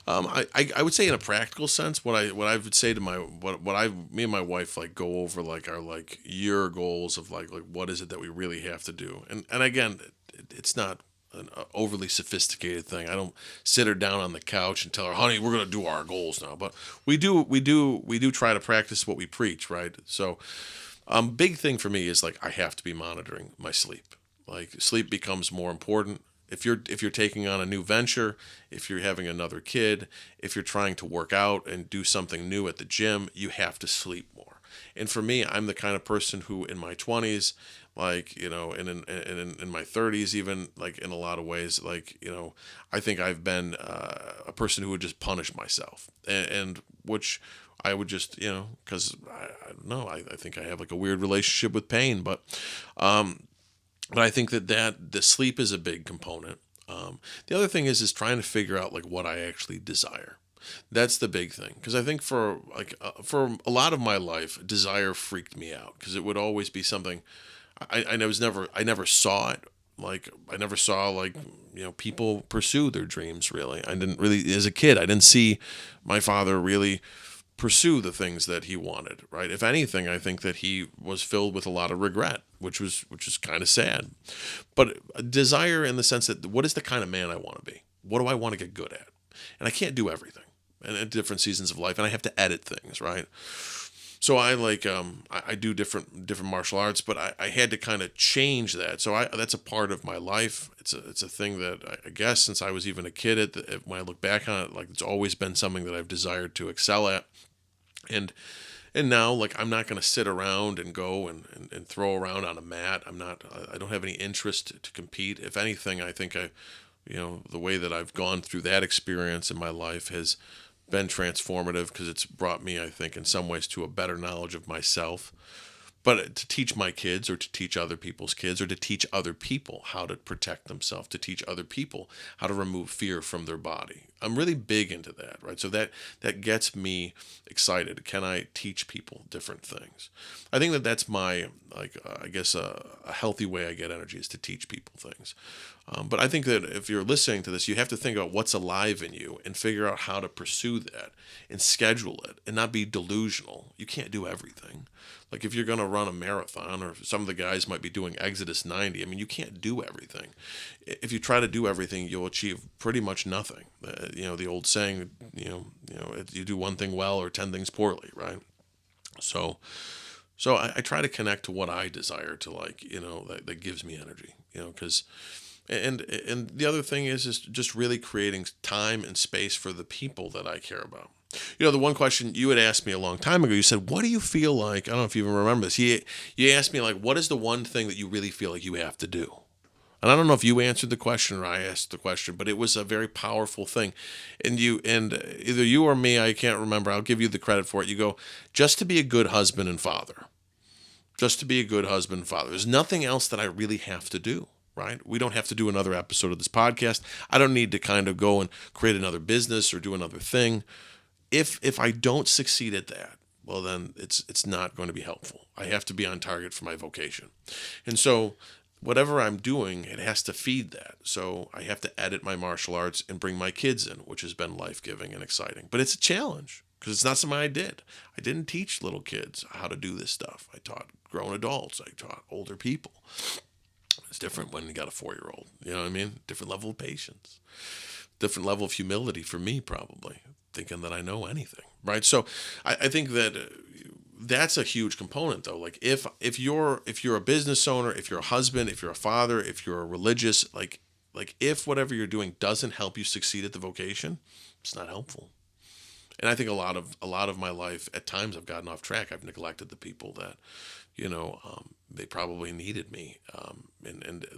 I would say in a practical sense, what I would say to me and my wife like go over like our like year goals of like what is it that we really have to do, and again, it's not an overly sophisticated thing. I don't sit her down on the couch and tell her, honey, we're going to do our goals now. But we do try to practice what we preach, right? So, big thing for me is like I have to be monitoring my sleep. Like sleep becomes more important. If you're taking on a new venture, if you're having another kid, if you're trying to work out and do something new at the gym, you have to sleep more. And for me, I'm the kind of person who in my 20s, like, and in my 30s, even like in a lot of ways, like, I think I've been a person who would just punish myself and which I would just, because I don't know, I think I have like a weird relationship with pain, but I think that the sleep is a big component. The other thing is trying to figure out like what I actually desire. That's the big thing, because I think for a lot of my life, desire freaked me out because it would always be something I never saw it. Like I never saw like people pursue their dreams. Really, I didn't really as a kid. I didn't see my father really pursue the things that he wanted. Right. If anything, I think that he was filled with a lot of regret, which was kind of sad. But desire in the sense that what is the kind of man I want to be? What do I want to get good at? And I can't do everything. And at different seasons of life, and I have to edit things, right? So I like I do different martial arts, but I had to kind of change that. So that's a part of my life. It's a thing that I guess since I was even a kid, when I look back on it, like it's always been something that I've desired to excel at. And now like I'm not going to sit around and go and throw around on a mat. I don't have any interest to compete. If anything, I think the way that I've gone through that experience in my life has been transformative because it's brought me, I think, in some ways to a better knowledge of myself. But to teach my kids or to teach other people's kids or to teach other people how to protect themselves, to teach other people how to remove fear from their body. I'm really big into that, right? So that gets me excited. Can I teach people different things? I think that's my, I guess, a healthy way I get energy is to teach people things. But I think that if you're listening to this, you have to think about what's alive in you and figure out how to pursue that and schedule it and not be delusional. You can't do everything. Like if you're going to run a marathon, or some of the guys might be doing Exodus 90, I mean, you can't do everything. If you try to do everything, you'll achieve pretty much nothing. The old saying, you do one thing well or 10 things poorly, right? So I try to connect to what I desire to like, that gives me energy, because and the other thing is just really creating time and space for the people that I care about. The one question you had asked me a long time ago, you said, what do you feel like? I don't know if you even remember this. You asked me, like, what is the one thing that you really feel like you have to do? And I don't know if you answered the question or I asked the question, but it was a very powerful thing. And either you or me, I can't remember, I'll give you the credit for it. You go, just to be a good husband and father. Just to be a good husband and father. There's nothing else that I really have to do. Right? We don't have to do another episode of this podcast. I don't need to kind of go and create another business or do another thing. If I don't succeed at that, well, then it's not going to be helpful. I have to be on target for my vocation. And so whatever I'm doing, it has to feed that. So I have to edit my martial arts and bring my kids in, which has been life-giving and exciting. But it's a challenge because it's not something I did. I didn't teach little kids how to do this stuff. I taught grown adults. I taught older people. It's different when you got a 4-year-old. You know what I mean? Different level of patience. Different level of humility for me, probably, thinking that I know anything, right? So I think that that's a huge component, though. Like if you're a business owner, if you're a husband, if you're a father, if you're a religious, like if whatever you're doing doesn't help you succeed at the vocation, it's not helpful. And I think a lot of my life, at times, I've gotten off track. I've neglected the people that, they probably needed me.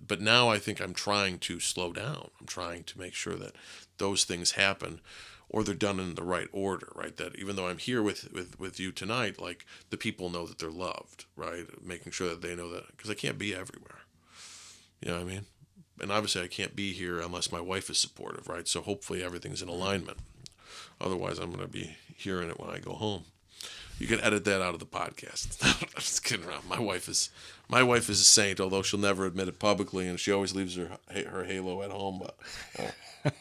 But now I think I'm trying to slow down. I'm trying to make sure that those things happen, or they're done in the right order, right? That even though I'm here with you tonight, like the people know that they're loved, right? Making sure that they know that, because I can't be everywhere. You know what I mean? And obviously I can't be here unless my wife is supportive, right? So hopefully everything's in alignment. Otherwise I'm going to be hearing it when I go home. You can edit that out of the podcast. I'm just kidding around. My wife is a saint, although she'll never admit it publicly, and she always leaves her halo at home. But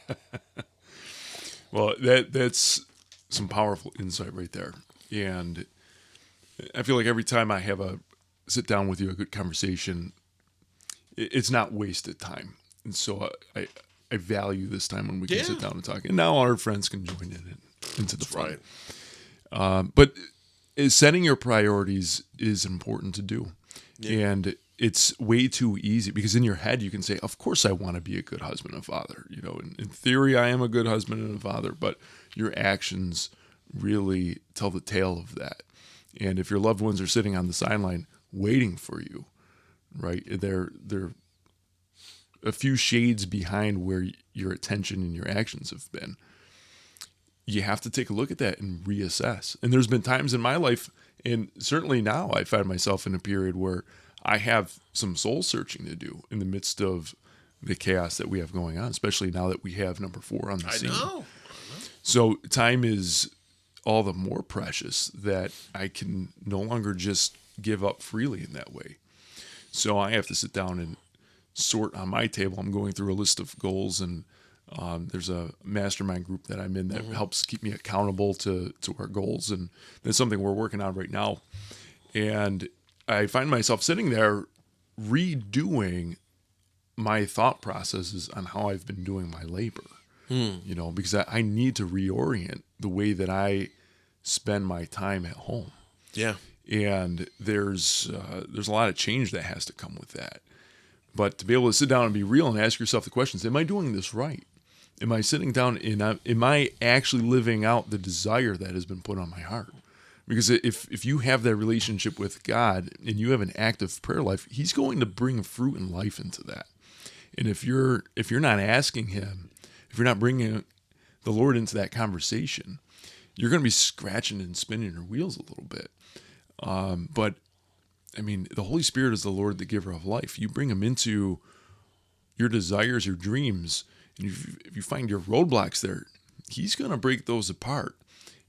Well, that's some powerful insight right there. And I feel like every time I have a sit down with you, a good conversation, it's not wasted time. And so I value this time when we can sit down and talk. And now our friends can join in into the fun. Right. But setting your priorities is important to do. Yeah. And it's way too easy because in your head you can say, of course I want to be a good husband and father. In theory I am a good husband and a father, but your actions really tell the tale of that. And if your loved ones are sitting on the sideline waiting for you, right, they're a few shades behind where your attention and your actions have been. You have to take a look at that and reassess. And there's been times in my life, and certainly now I find myself in a period where I have some soul searching to do in the midst of the chaos that we have going on, especially now that we have number 4 on the scene. I know. So time is all the more precious that I can no longer just give up freely in that way. So I have to sit down and sort on my table. I'm going through a list of goals, and there's a mastermind group that I'm in that helps keep me accountable to our goals. And that's something we're working on right now. And I find myself sitting there redoing my thought processes on how I've been doing my labor, because I need to reorient the way that I spend my time at home. Yeah. And there's a lot of change that has to come with that. But to be able to sit down and be real and ask yourself the questions, am I doing this right? Am I sitting down and am I actually living out the desire that has been put on my heart? Because if you have that relationship with God and you have an active prayer life, He's going to bring fruit and life into that. And if you're not asking Him, if you're not bringing the Lord into that conversation, you're going to be scratching and spinning your wheels a little bit. But I mean, the Holy Spirit is the Lord, the giver of life. You bring Him into your desires, your dreams, and if you find your roadblocks there, He's going to break those apart.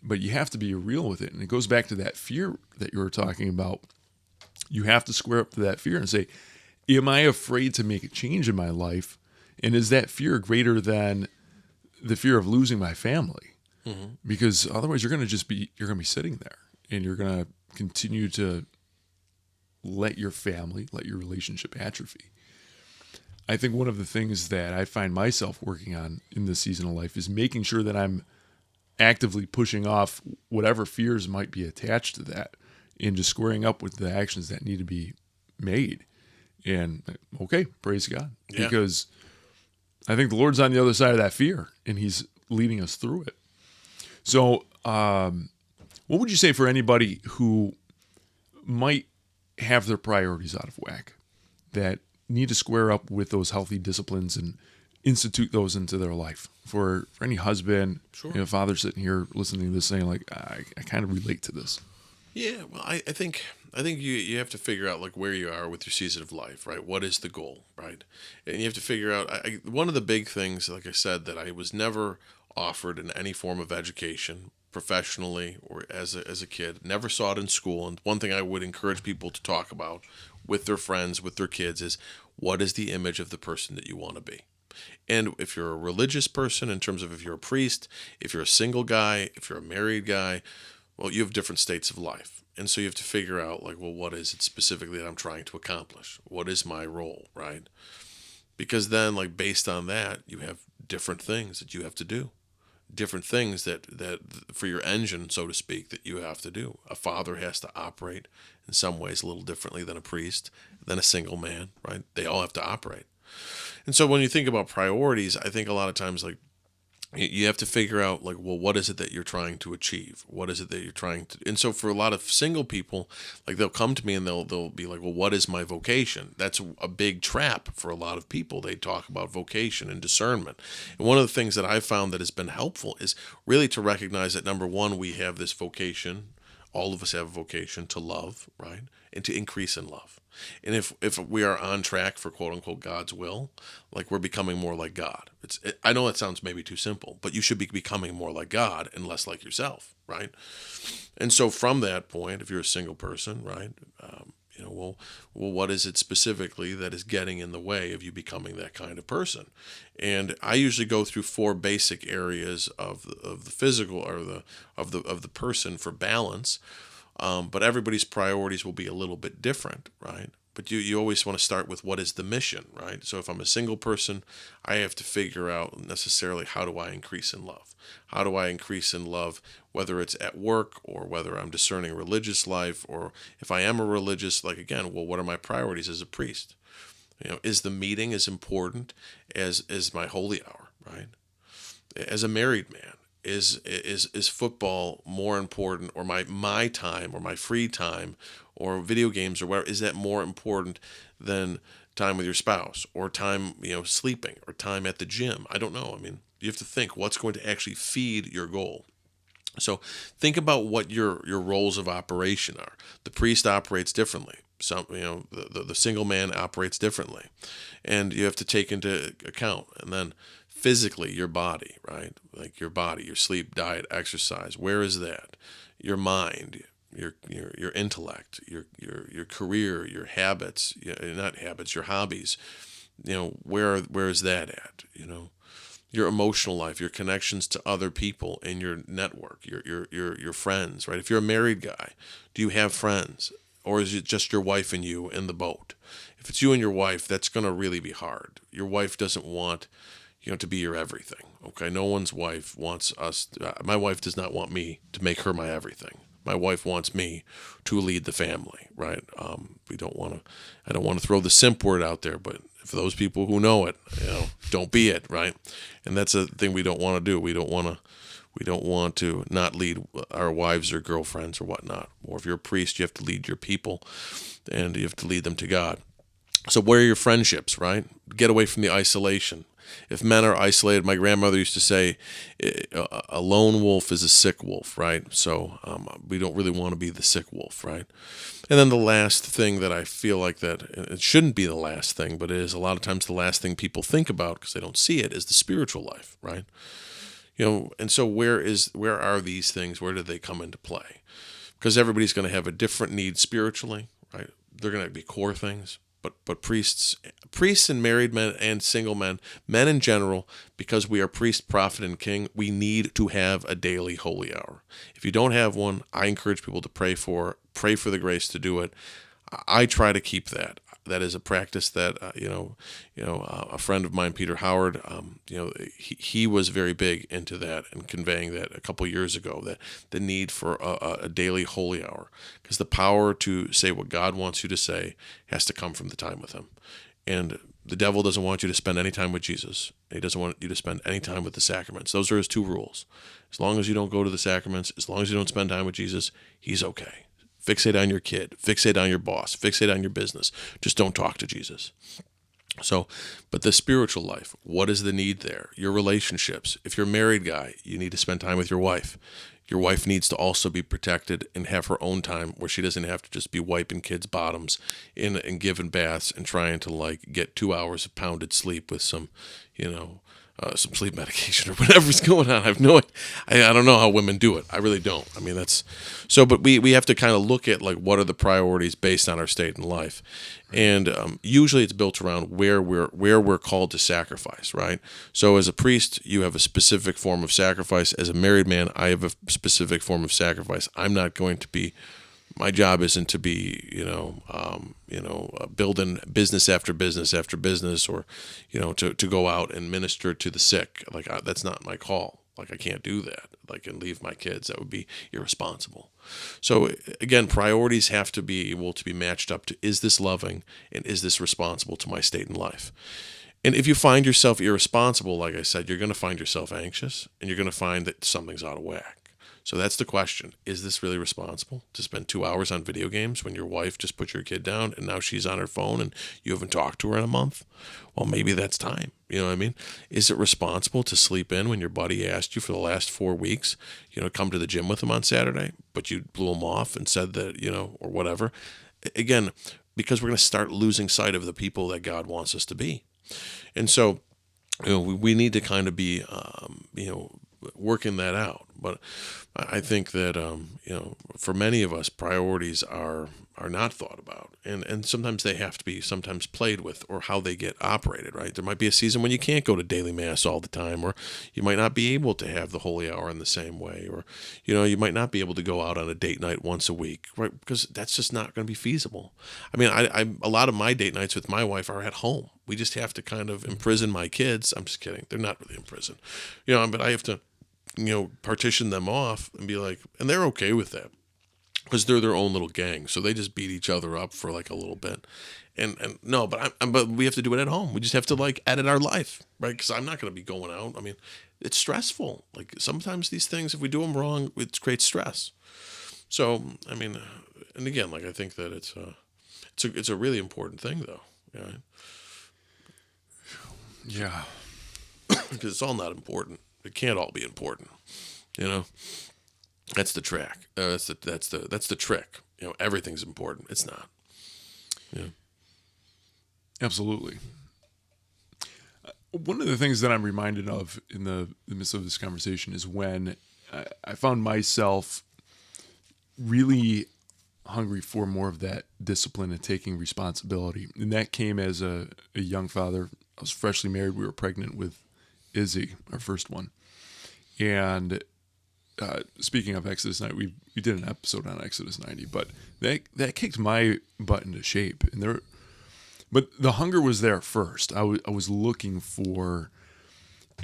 But you have to be real with it. And it goes back to that fear that you were talking about. You have to square up to that fear and say, am I afraid to make a change in my life? And is that fear greater than the fear of losing my family? Mm-hmm. Because otherwise you're going to be sitting there and you're going to continue to let your family, let your relationship atrophy. I think one of the things that I find myself working on in this season of life is making sure that I'm actively pushing off whatever fears might be attached to that and just squaring up with the actions that need to be made. And okay, praise God. Yeah. Because I think the Lord's on the other side of that fear and He's leading us through it. So what would you say for anybody who might have their priorities out of whack, that need to square up with those healthy disciplines and institute those into their life? For any husband, sure, father sitting here listening to this saying like, I kind of relate to this. Yeah, well, I think you have to figure out like where you are with your season of life, right? What is the goal, right? And you have to figure out, one of the big things, like I said, that I was never offered in any form of education, professionally or as a kid, never saw it in school. And one thing I would encourage people to talk about with their friends, with their kids, is what is the image of the person that you want to be? And if you're a religious person, in terms of if you're a priest, if you're a single guy, if you're a married guy, well, you have different states of life. And so you have to figure out, like, well, what is it specifically that I'm trying to accomplish? What is my role, right? Because then, like, based on that, you have different things that you have to do. Different things that for your engine, so to speak, that you have to do. A father has to operate in some ways a little differently than a priest, than a single man, right? They all have to operate. And so when you think about priorities, I think a lot of times, like, you have to figure out, like, well, what is it that you're trying to achieve? What is it that you're trying to? And so for a lot of single people, like, they'll come to me and they'll be like, well, what is my vocation? That's a big trap for a lot of people. They talk about vocation and discernment. And one of the things that I've found that has been helpful is really to recognize that, number one, we have this vocation. All of us have a vocation to love, right? And to increase in love. And if we are on track for, quote unquote, God's will, like, we're becoming more like God. I know that sounds maybe too simple, but you should be becoming more like God and less like yourself, right? And so from that point, if you're a single person, right, well, what is it specifically that is getting in the way of you becoming that kind of person? And I usually go through 4 basic areas of the physical, or of the person, for balance. But everybody's priorities will be a little bit different, right? But you always want to start with, what is the mission, right? So if I'm a single person, I have to figure out necessarily, how do I increase in love? How do I increase in love, whether it's at work or whether I'm discerning religious life, or if I am a religious, like, again, well, what are my priorities as a priest? Is the meeting as important as my holy hour, right? As a married man, is football more important, or my time, or my free time, or video games, or whatever, is that more important than time with your spouse, or time, sleeping, or time at the gym? I don't know. I mean, you have to think what's going to actually feed your goal. So think about what your roles of operation are. The priest operates differently. Some, the single man operates differently, and you have to take into account. And then physically, your body, right? Like, your body, your sleep, diet, exercise. Where is that? Your mind, your intellect, your career, your habits, not habits, your hobbies. Where is that at? Your emotional life, your connections to other people in your network, your friends, right? If you're a married guy, do you have friends? Or is it just your wife and you in the boat? If it's you and your wife, that's going to really be hard. Your wife doesn't want, to be your everything. Okay. No one's wife wants us. My wife does not want me to make her my everything. My wife wants me to lead the family, right? I don't want to throw the simp word out there, but for those people who know it, don't be it, right? And that's a thing we don't want to do. We don't want to not lead our wives or girlfriends or whatnot. Or if you're a priest, you have to lead your people, and you have to lead them to God. So where are your friendships, right? Get away from the isolation. If men are isolated, my grandmother used to say, a lone wolf is a sick wolf, right? So we don't really want to be the sick wolf, right? And then the last thing that I feel like that it shouldn't be the last thing, but it is a lot of times the last thing people think about because they don't see it, is the spiritual life, right? And so where are these things? Where do they come into play? Because everybody's going to have a different need spiritually, right? They're going to be core things. But priests and married men and single men in general, because we are priest, prophet, and king, we need to have a daily holy hour. If you don't have one, I encourage people to pray for the grace to do it. I try to keep that. That is a practice that a friend of mine, Peter Howard, he was very big into that and conveying that a couple years ago, that the need for a daily holy hour, because the power to say what God wants you to say has to come from the time with Him. And the devil doesn't want you to spend any time with Jesus. He doesn't want you to spend any time with the sacraments. Those are his 2 rules. As long as you don't go to the sacraments, as long as you don't spend time with Jesus, he's okay. Fixate on your kid, fixate on your boss, fixate on your business. Just don't talk to Jesus. So, but the spiritual life, what is the need there? Your relationships. If you're a married guy, you need to spend time with your wife. Your wife needs to also be protected and have her own time where she doesn't have to just be wiping kids' bottoms and giving baths and trying to, like, get 2 hours of pounded sleep with some, some sleep medication or whatever's going on. I don't know how women do it. I really don't. I mean, that's so, but we have to kind of look at like what are the priorities based on our state in life. And usually it's built around where we're called to sacrifice, right? So as a priest, you have a specific form of sacrifice. As a married man, I have a specific form of sacrifice. I'm not going to be. My job isn't to be, building business after business after business, or, to go out and minister to the sick. Like that's not my call. Like I can't do that. Like and leave my kids. That would be irresponsible. So again, priorities have to be able to be matched up to: is this loving and is this responsible to my state in life? And if you find yourself irresponsible, like I said, you're going to find yourself anxious, and you're going to find that something's out of whack. So that's the question. Is this really responsible to spend 2 hours on video games when your wife just put your kid down and now she's on her phone and you haven't talked to her in a month? Well, maybe that's time. You know what I mean? Is it responsible to sleep in when your buddy asked you for the last 4 weeks, come to the gym with him on Saturday, but you blew him off and said that, or whatever? Again, because we're going to start losing sight of the people that God wants us to be. And so, we need to kind of be, working that out. But I think that for many of us, priorities are not thought about, and sometimes they have to be sometimes played with, or how they get operated. Right? There might be a season when you can't go to daily mass all the time, or you might not be able to have the holy hour in the same way, or you might not be able to go out on a date night once a week, right? Because that's just not going to be feasible. I mean, I a lot of my date nights with my wife are at home. We just have to kind of imprison my kids. I'm just kidding. They're not really in prison, but I have to partition them off and be like, and they're okay with that because they're their own little gang. So they just beat each other up for like a little bit. And no, but we have to do it at home. We just have to like edit our life, right? Because I'm not going to be going out. I mean, it's stressful. Like sometimes these things, if we do them wrong, it creates stress. So, I mean, and again, like I think that it's a really important thing though. Yeah. Yeah. Because it's all not important. It can't all be important, That's the track. That's the trick. Everything's important. It's not. Yeah. Absolutely. One of the things that I'm reminded of in the midst of this conversation is when I found myself really hungry for more of that discipline and taking responsibility, and that came as a young father. I was freshly married. We were pregnant with Izzy, our first one. And speaking of Exodus 90, we did an episode on Exodus 90, but that kicked my butt into shape. But the hunger was there first. I was looking for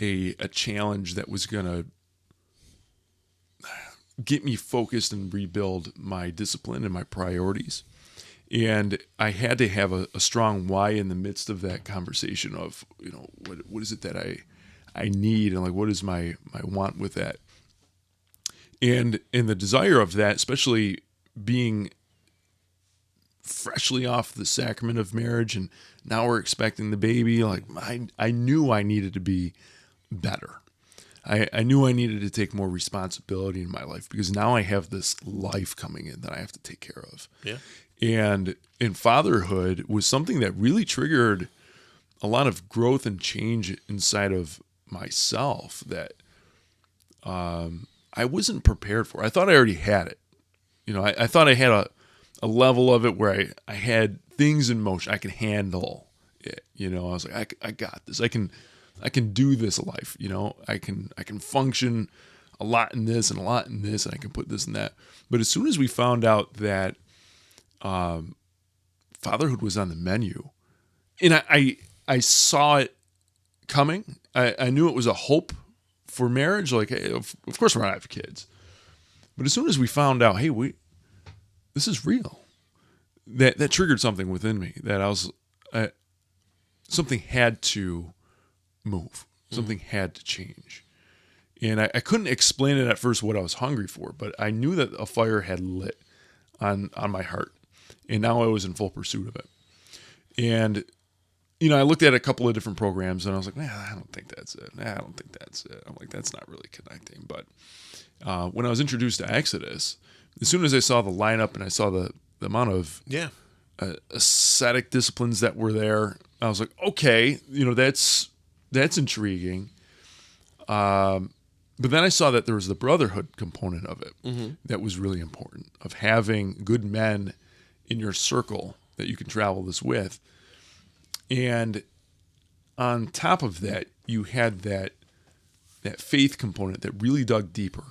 a challenge that was going to get me focused and rebuild my discipline and my priorities. And I had to have a strong why in the midst of that conversation of, what is it that I need, and like what is my want with that, and the desire of that, especially being freshly off the sacrament of marriage, and now we're expecting the baby. Like I knew I needed to be better. I knew I needed to take more responsibility in my life, because now I have this life coming in that I have to take care of. Yeah. And fatherhood was something that really triggered a lot of growth and change inside of myself that I wasn't prepared for. I thought I already had it. I thought I had a level of it where I had things in motion. I could handle it. I was like, I got this. I can do this life. I can function a lot in this and a lot in this, and I can put this and that. But as soon as we found out that fatherhood was on the menu, and I saw it coming. I knew it was a hope for marriage. Like, hey, of course we're going to have kids. But as soon as we found out, hey, this is real, that triggered something within me that something had to move. Something had to change. And I couldn't explain it at first what I was hungry for, but I knew that a fire had lit on my heart. And now I was in full pursuit of it. And I looked at a couple of different programs, and I was like, I don't think that's it. I don't think that's it. I'm like, that's not really connecting. But when I was introduced to Exodus, as soon as I saw the lineup and I saw the amount of ascetic disciplines that were there, I was like, okay, that's intriguing. But then I saw that there was the brotherhood component of it that was really important, of having good men in your circle that you can travel this with. And on top of that, you had that faith component that really dug deeper.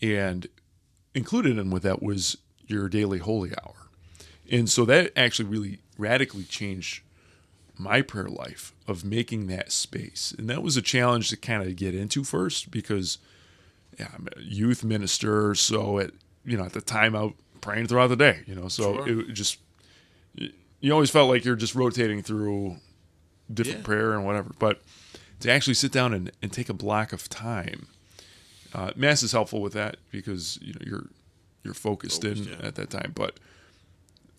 And included in with that was your daily holy hour. And so that actually really radically changed my prayer life of making that space. And that was a challenge to kind of get into first because I'm a youth minister. So at the time I was praying throughout the day, so Sure. it just, you always felt like you're just rotating through different prayer and whatever. But to actually sit down and take a block of time, Mass is helpful with that because you're focused in at that time. But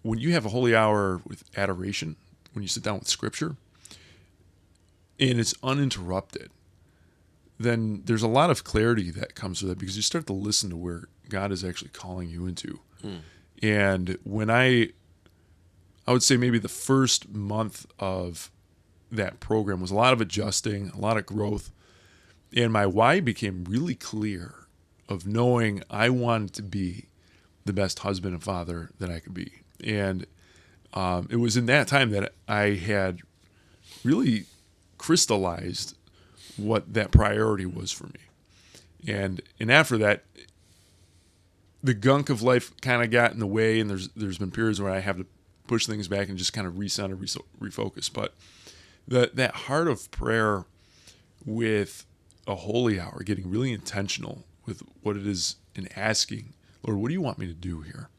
when you have a holy hour with adoration, when you sit down with Scripture, and it's uninterrupted, then there's a lot of clarity that comes with it because you start to listen to where God is actually calling you into. And when I would say maybe the first month of that program was a lot of adjusting, a lot of growth, and my why became really clear of knowing I wanted to be the best husband and father that I could be. And it was in that time that I had really crystallized what that priority was for me. And after that, the gunk of life kind of got in the way, and there's been periods where I have to push things back and just kind of recenter, refocus. But that heart of prayer with a holy hour, getting really intentional with what it is and asking, Lord, what do you want me to do here?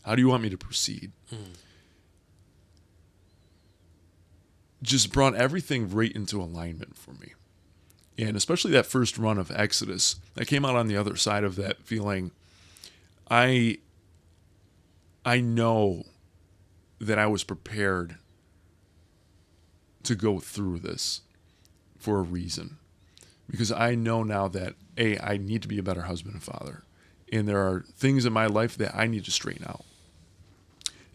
How do you want me to proceed? Just brought everything right into alignment for me. And especially that first run of Exodus, I came out on the other side of that feeling, I know that I was prepared to go through this for a reason. Because I know now that, I need to be a better husband and father. And there are things in my life that I need to straighten out.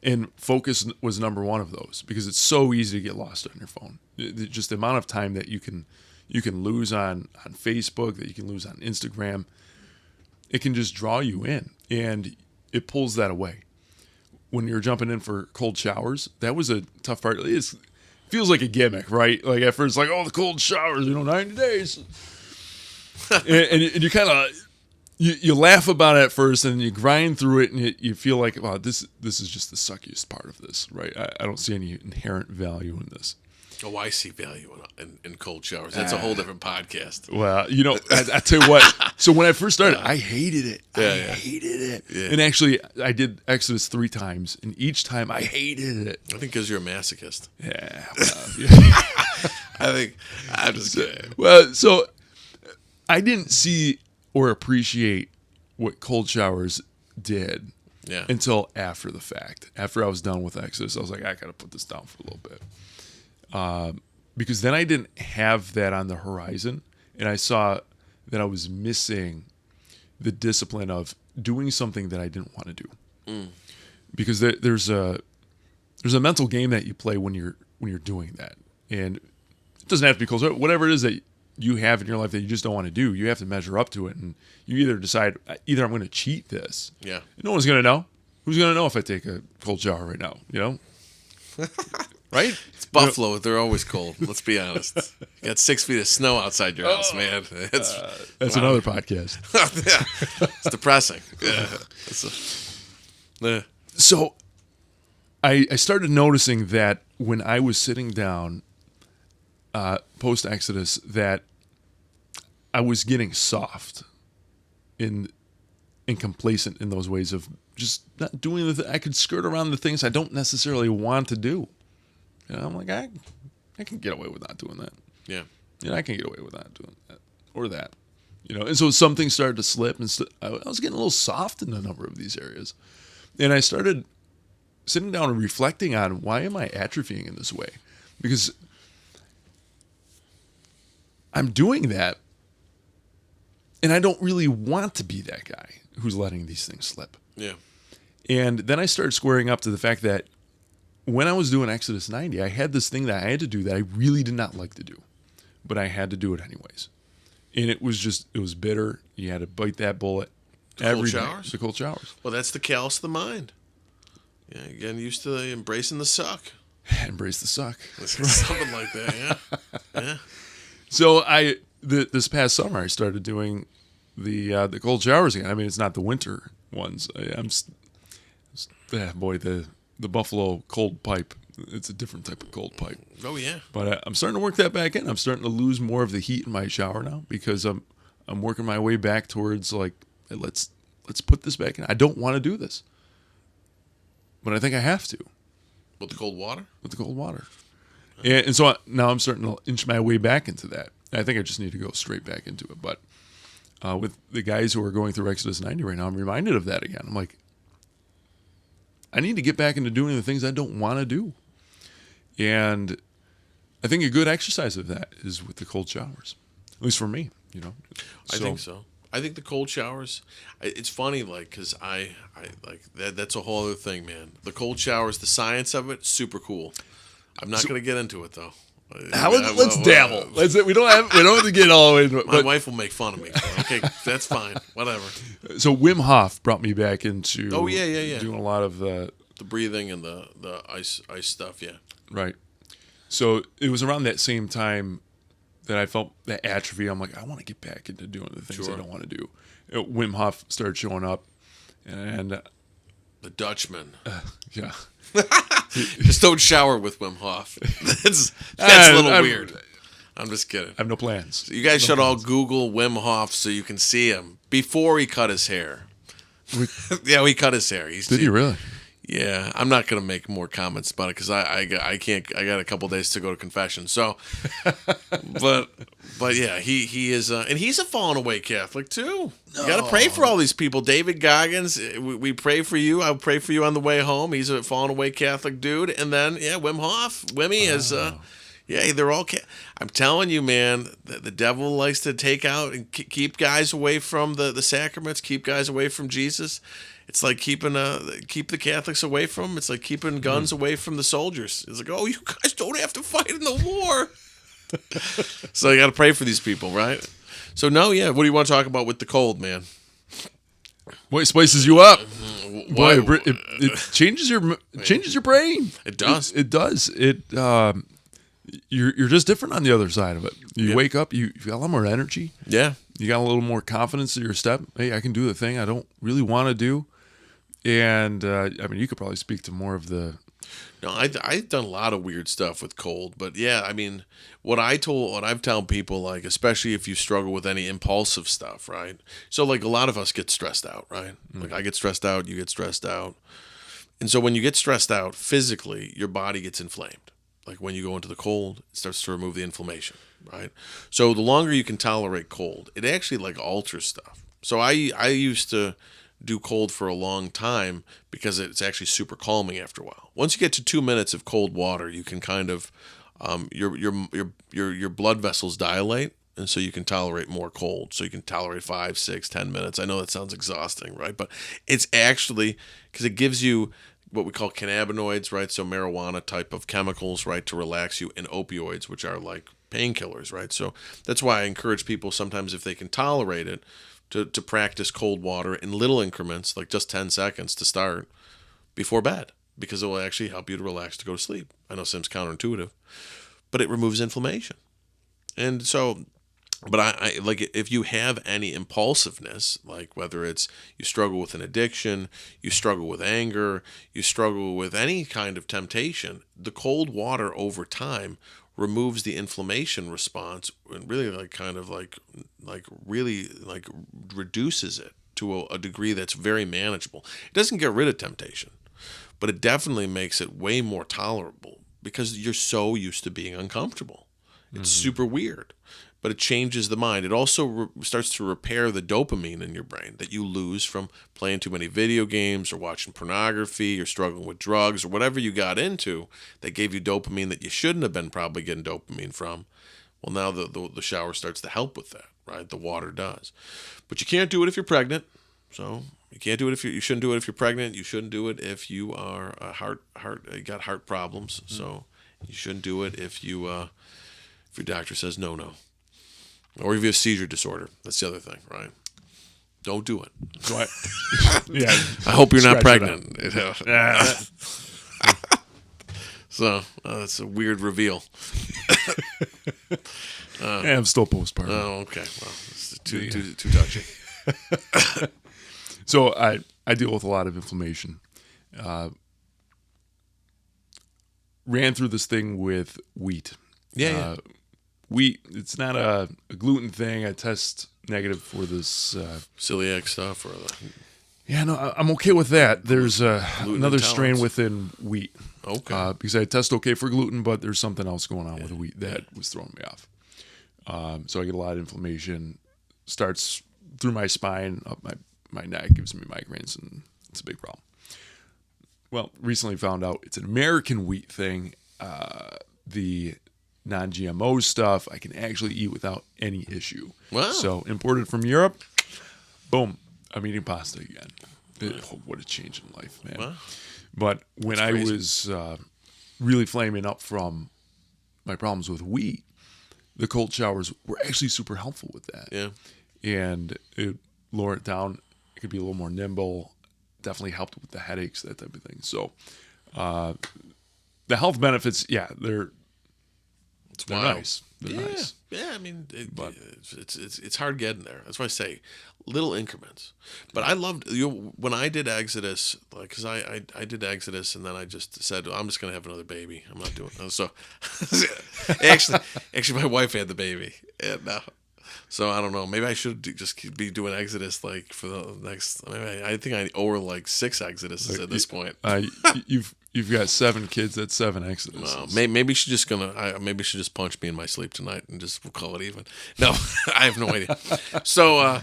And focus was number one of those because it's so easy to get lost on your phone. Just the amount of time that you can lose on Facebook, that you can lose on Instagram, it can just draw you in, and it pulls that away. When you're jumping in for cold showers, that was a tough part. It feels like a gimmick, right? Like at first, like, oh, the cold showers, 90 days. and you kind of, you laugh about it at first, and you grind through it, and you feel like, wow, this is just the suckiest part of this, right? I don't see any inherent value in this. Oh, I see value in cold showers. That's a whole different podcast. Well, I tell you what. So when I first started, I hated it. I hated it. Yeah. And actually, I did Exodus 3 times, and each time I hated it. I think because you're a masochist. Yeah. Well, I'm just kidding. Well, so I didn't see or appreciate what cold showers did until after the fact. After I was done with Exodus, I was like, I got to put this down for a little bit. Because then I didn't have that on the horizon, and I saw that I was missing the discipline of doing something that I didn't want to do. Because there's a mental game that you play when you're doing that, and it doesn't have to be close. Whatever it is that you have in your life that you just don't want to do, you have to measure up to it, and you either decide I'm going to cheat this. Yeah. No one's going to know. Who's going to know if I take a cold shower right now? Right? It's Buffalo. They're always cold. Let's be honest. You got 6 feet of snow outside your house, man. That's another podcast. Yeah. It's depressing. Yeah. So I started noticing that when I was sitting down post-Exodus, that I was getting soft and complacent in those ways of just not doing I could skirt around the things I don't necessarily want to do. I'm like, I can get away with not doing that. Yeah. I can get away with not doing that or that. And so some things started to slip, and I was getting a little soft in a number of these areas. And I started sitting down and reflecting on, why am I atrophying in this way? Because I'm doing that, and I don't really want to be that guy who's letting these things slip. Yeah. And then I started squaring up to the fact that when I was doing Exodus 90, I had this thing that I had to do that I really did not like to do, but I had to do it anyways. and it was bitter. You had to bite that bullet. Cold showers? The cold showers. Well, that's the callous of the mind. Yeah, getting used to embracing the suck. Embrace the suck. Something like that, yeah. Yeah. So this past summer I started doing the cold showers again. I mean, it's not the winter ones. The Buffalo cold pipe. It's a different type of cold pipe. Oh yeah. But I'm starting to work that back in. I'm starting to lose more of the heat in my shower now because I'm working my way back towards like, hey, let's put this back in. I don't want to do this, but I think I have to. With the cold water? With the cold water. And so now I'm starting to inch my way back into that. I think I just need to go straight back into it. But with the guys who are going through Exodus 90 right now, I'm reminded of that again. I'm like, I need to get back into doing the things I don't want to do. And I think a good exercise of that is with the cold showers, at least for me, I think so. I think the cold showers, it's funny, like, because I like that's a whole other thing, man. The cold showers, the science of it, super cool. I'm not going to get into it, though. Let's dabble. We don't have to get all the way into it. My wife will make fun of me. Okay, that's fine. Whatever. So Wim Hof brought me back into doing a lot of the breathing and the ice stuff, yeah. Right. So it was around that same time that I felt that atrophy. I'm like, I want to get back into doing the things I don't want to do. Wim Hof started showing up, and the Dutchman. Yeah. Just don't shower with Wim Hof. That's a little weird. I'm just kidding. I have no plans. So you guys should all Google Wim Hof so you can see him before he cut his hair. Yeah, he cut his hair. Did he really? Yeah, I'm not gonna make more comments about it because I can't. I got a couple days to go to confession. So, but yeah, he is, and he's a fallen away Catholic too. You got to pray for all these people. David Goggins, we pray for you. I'll pray for you on the way home. He's a fallen away Catholic dude. And then Wim Hof, Wimmy is. Yeah, they're all. I'm telling you, man, the devil likes to take out and keep guys away from the sacraments, keep guys away from Jesus. It's like keep the Catholics away from. It's like keeping guns away from the soldiers. It's like, oh, you guys don't have to fight in the war. So you got to pray for these people, right? So no, what do you want to talk about with the cold, man? Well, it spices you up. Boy, it changes your brain. It does. It does. You're just different on the other side of it. You wake up, you got a lot more energy. Yeah. You got a little more confidence in your step. Hey, I can do the thing I don't really want to do. And I mean, you could probably speak to more of the. No, I've done a lot of weird stuff with cold, but yeah, I mean, what I've told people, like, especially if you struggle with any impulsive stuff, right? So like a lot of us get stressed out, right? Mm-hmm. Like I get stressed out, you get stressed out. And so when you get stressed out physically, your body gets inflamed. Like when you go into the cold, it starts to remove the inflammation, right? So the longer you can tolerate cold, it actually like alters stuff. So I used to do cold for a long time because it's actually super calming after a while. Once you get to 2 minutes of cold water, you can kind of your blood vessels dilate, and so you can tolerate more cold. So you can tolerate 5, 6, 10 minutes. I know that sounds exhausting, right? But it's actually because it gives you what we call cannabinoids, right? So marijuana type of chemicals, right, to relax you, and opioids, which are like painkillers, right? So that's why I encourage people sometimes, if they can tolerate it, to practice cold water in little increments, like just 10 seconds to start before bed, because it will actually help you to relax to go to sleep. I know it seems counterintuitive, but it removes inflammation. And so, but I like, if you have any impulsiveness, like whether it's you struggle with an addiction, you struggle with anger, you struggle with any kind of temptation, the cold water over time removes the inflammation response and really really reduces it to a degree that's very manageable. It doesn't get rid of temptation, but it definitely makes it way more tolerable because you're so used to being uncomfortable. It's super weird, but it changes the mind. It also starts to repair the dopamine in your brain that you lose from playing too many video games or watching pornography or struggling with drugs or whatever you got into that gave you dopamine that you shouldn't have been probably getting dopamine from. Well, now the shower starts to help with that, right? The water does. But you can't do it if you're pregnant. So you can't do it you shouldn't do it if you're pregnant. You shouldn't do it if you are you got heart problems. So you shouldn't do it if your doctor says no. Or if you have seizure disorder, that's the other thing, right? Don't do it. So yeah. I hope you're not Scratch it pregnant. Ah, So that's a weird reveal. yeah, I'm still postpartum. Oh, okay. Well, it's too touchy. So I deal with a lot of inflammation. Ran through this thing with wheat. Yeah. Wheat, it's not a gluten thing. I test negative for this. Celiac stuff or the Yeah, no, I'm okay with that. There's another strain intolerance. within wheat. Okay. Because I test okay for gluten, but there's something else going on with the wheat that was throwing me off. So I get a lot of inflammation. Starts through my spine, up my neck, gives me migraines, and it's a big problem. Well, recently found out it's an American wheat thing. The non-GMO stuff I can actually eat without any issue. Wow. So imported from Europe, boom, I'm eating pasta again. What a change in life, man. Wow. But when I was really flaming up from my problems with wheat, the cold showers were actually super helpful with that. Yeah. And it lowered it down. It could be a little more nimble. Definitely helped with the headaches, that type of thing. So the health benefits, yeah, they're wild. nice. They're nice. Yeah. I mean, it's hard getting there. That's why I say little increments. But I loved when I did Exodus, like, because I did Exodus, and then I just said I'm just gonna have another baby. I'm not doing so. actually, my wife had the baby, and so I don't know. Maybe I should just be doing Exodus like for the next. I think I owe her like 6 Exoduses at this point. You've got 7 kids. That's 7 Exoduses. Well, maybe she's just gonna. Maybe she just punch me in my sleep tonight and just we'll call it even. No, I have no idea. So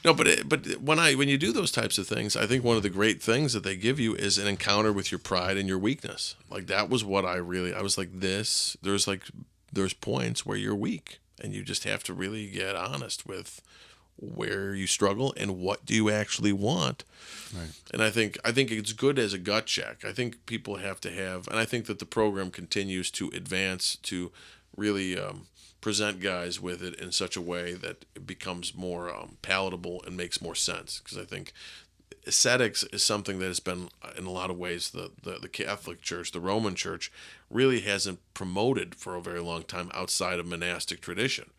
no, but when you do those types of things, I think one of the great things that they give you is an encounter with your pride and your weakness. Like that was what I was like. There's points where you're weak, and you just have to really get honest with where you struggle and what do you actually want. Right. And I think it's good as a gut check. I think people have to have, and I think that the program continues to advance to really present guys with it in such a way that it becomes more palatable and makes more sense. Because I think ascetics is something that has been, in a lot of ways, the Catholic Church, the Roman Church, really hasn't promoted for a very long time outside of monastic tradition.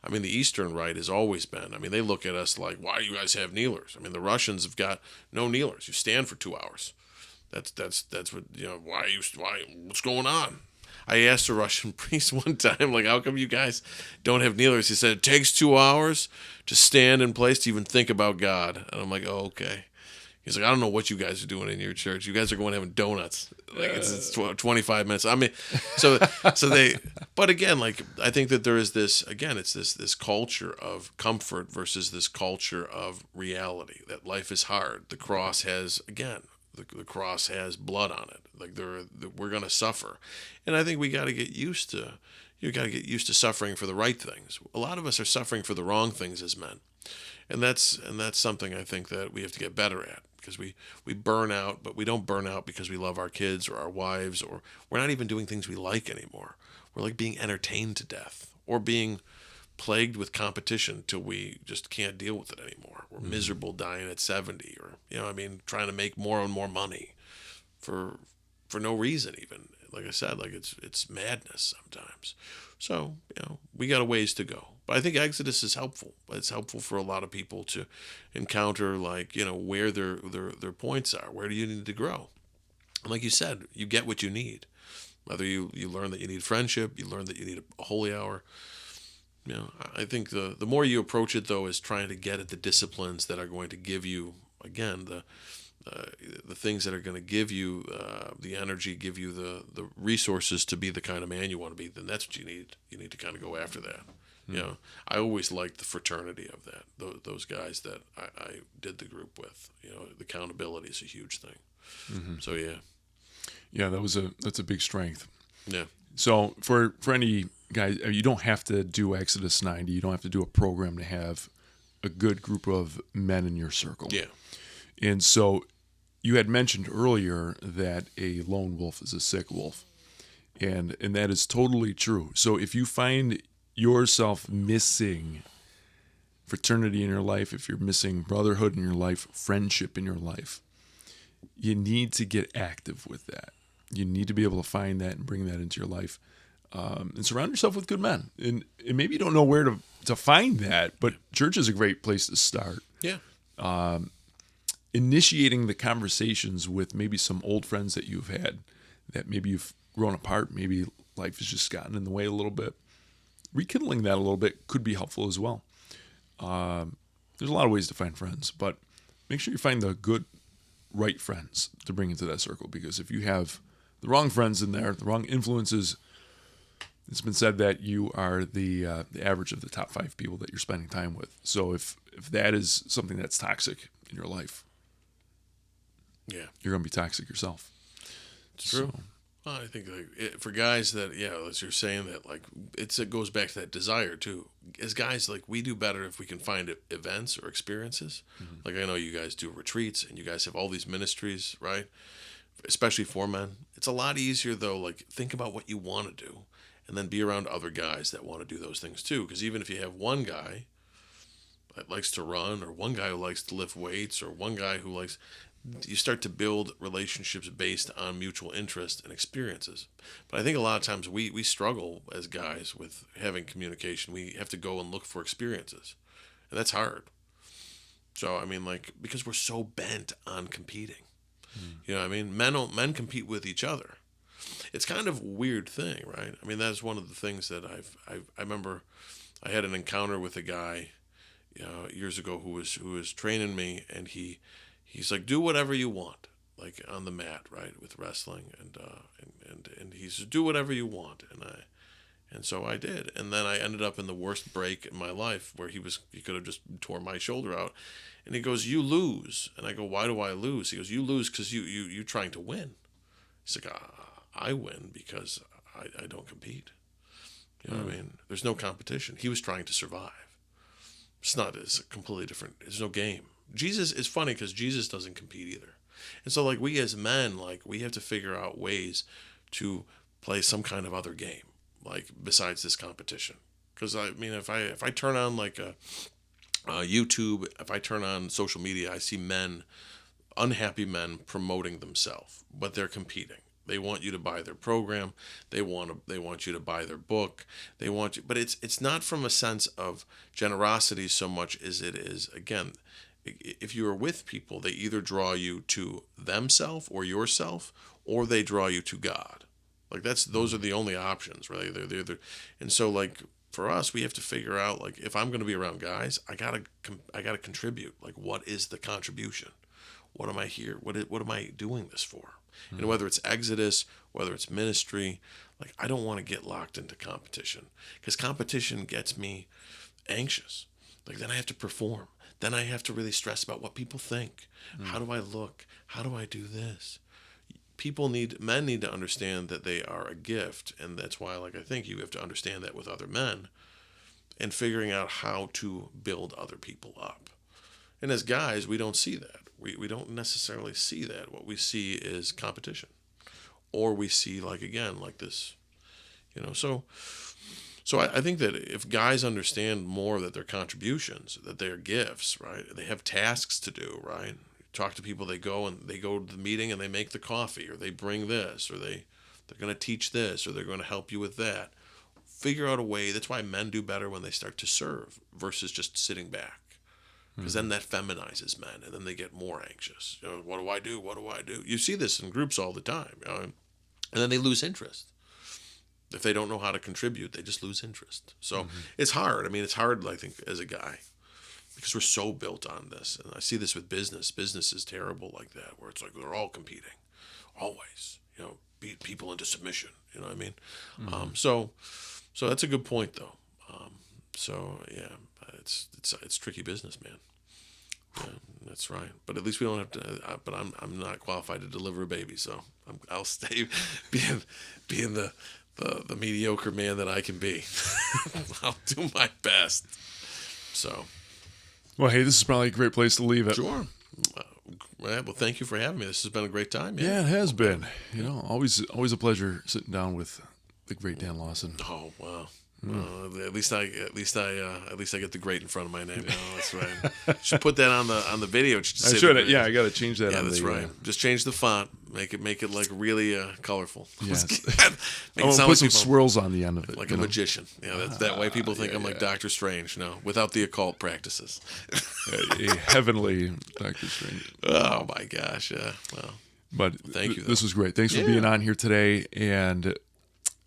I mean, the Eastern Rite has always been. I mean, they look at us like, why do you guys have kneelers? I mean, the Russians have got no kneelers. You stand for 2 hours. That's what, why what's going on? I asked a Russian priest one time, like, how come you guys don't have kneelers? He said, it takes 2 hours to stand in place to even think about God. And I'm like, oh, okay. He's like, I don't know what you guys are doing in your church. You guys are going having donuts. Like it's 25 minutes. I mean, so they, but again, like, I think that there is this, again, it's this culture of comfort versus this culture of reality, that life is hard. The cross has, again, the cross has blood on it. Like we're going to suffer. And I think we got to get used to, you got to get used to suffering for the right things. A lot of us are suffering for the wrong things as men. And that's something I think that we have to get better at, because we burn out, but we don't burn out because we love our kids or our wives, or we're not even doing things we like anymore. We're like being entertained to death or being plagued with competition till we just can't deal with it anymore. We're miserable dying at 70, or trying to make more and more money for no reason even. Like I said, like it's madness sometimes. So, we got a ways to go. But I think Exodus is helpful. It's helpful for a lot of people to encounter, like, where their points are. Where do you need to grow? And like you said, you get what you need. Whether you learn that you need friendship, you learn that you need a holy hour. I think the more you approach it, though, is trying to get at the disciplines that are going to give you, again, the things that are going to give you the energy, give you the resources to be the kind of man you want to be, then that's what you need. You need to kind of go after that. I always liked the fraternity of that. Those guys that I did the group with. The accountability is a huge thing. Mm-hmm. So yeah, that's a big strength. Yeah. So for any guys, you don't have to do Exodus 90. You don't have to do a program to have a good group of men in your circle. Yeah. And so you had mentioned earlier that a lone wolf is a sick wolf, and that is totally true. So if you find yourself missing fraternity in your life, if you're missing brotherhood in your life, friendship in your life, you need to get active with that. You need to be able to find that and bring that into your life, and surround yourself with good men. And maybe you don't know where to find that, but church is a great place to start. Yeah. Initiating the conversations with maybe some old friends that you've had, that maybe you've grown apart, maybe life has just gotten in the way a little bit. Rekindling that a little bit could be helpful as well. There's a lot of ways to find friends, but make sure you find the good, right friends to bring into that circle, because if you have the wrong friends in there, the wrong influences, it's been said that you are the average of the top 5 people that you're spending time with. So if that is something that's toxic in your life, yeah, you're going to be toxic yourself. It's true. Well, I think for guys that, as you're saying that, like, it goes back to that desire too. As guys, like, we do better if we can find events or experiences. Mm-hmm. Like, I know you guys do retreats and you guys have all these ministries, right? Especially for men. It's a lot easier though. Like, think about what you want to do, and then be around other guys that want to do those things too. Because even if you have one guy that likes to run, or one guy who likes to lift weights, or one guy who likes, you start to build relationships based on mutual interest and experiences. But I think a lot of times we struggle as guys with having communication. We have to go and look for experiences, and that's hard. So, I mean, like, because we're so bent on competing. You know what I mean? Men compete with each other. It's kind of a weird thing, right? I mean, that's one of the things that I remember. I had an encounter with a guy, years ago who was training me, and he's like, do whatever you want, like on the mat, right, with wrestling, and he says, do whatever you want, and so I did, and then I ended up in the worst break in my life, where he could have just tore my shoulder out, and he goes, you lose, and I go, why do I lose? He goes, you lose because you trying to win. He's like, I win because I don't compete. You know what I mean? There's no competition. He was trying to survive. It's a completely different. There's no game. Jesus is funny because Jesus doesn't compete either. And so, like, we as men, like, we have to figure out ways to play some kind of other game, like, besides this competition. Because, I mean, if I turn on, like, a YouTube, if I turn on social media, I see unhappy men promoting themselves, but they're competing. They want you to buy their program. They want you to buy their book. They want you, but it's not from a sense of generosity so much as it is, again, if you are with people, they either draw you to themselves or yourself, or they draw you to God. Like, those are the only options, right? They're and so, like, for us, we have to figure out, like, if I'm going to be around guys, I gotta contribute. Like, what is the contribution? What am I here? What am I doing this for? And whether it's Exodus, whether it's ministry, like, I don't want to get locked into competition, because competition gets me anxious. Like, then I have to perform. Then I have to really stress about what people think. How do I look? How do I do this? Men need to understand that they are a gift, and that's why, like, I think you have to understand that with other men, and figuring out how to build other people up. And as guys, we don't see that. We don't necessarily see that. What we see is competition, or we see, like, again, like this, So I think that if guys understand more that they're contributions, that they're gifts, right? They have tasks to do, right? Talk to people. They go to the meeting and they make the coffee, or they bring this, or they're going to teach this, or they're going to help you with that. Figure out a way. That's why men do better when they start to serve versus just sitting back. Because then that feminizes men, and then they get more anxious. What do I do? What do I do? You see this in groups all the time, and then they lose interest. If they don't know how to contribute, they just lose interest. So it's hard. I mean, it's hard, I think, as a guy, because we're so built on this. And I see this with business. Business is terrible like that, where it's like they're all competing, always. Beat people into submission. You know what I mean? So that's a good point, though. So yeah, it's tricky business, man. Yeah, that's right. But at least we don't have to. But I'm not qualified to deliver a baby, so I'll stay being the mediocre man that I can be. I'll do my best. So. Well, hey, this is probably a great place to leave it. Sure. Well, thank you for having me. This has been a great time. Yeah, it has been. Always a pleasure sitting down with the great Dan Lawson. Oh, wow. At least I get the great in front of my name now. That's right. Should put that on the video. I should. Yeah, I got to change that. Yeah, on that's right. Just change the font. Make it like really colorful. Yes. Make I'm it gonna put some people, swirls on the end of it, like a magician. Yeah, that way people think I'm like Doctor Strange. No, without the occult practices. A heavenly Doctor Strange. Oh my gosh. Yeah. Well, but thank you. This was great. Thanks for being on here today, and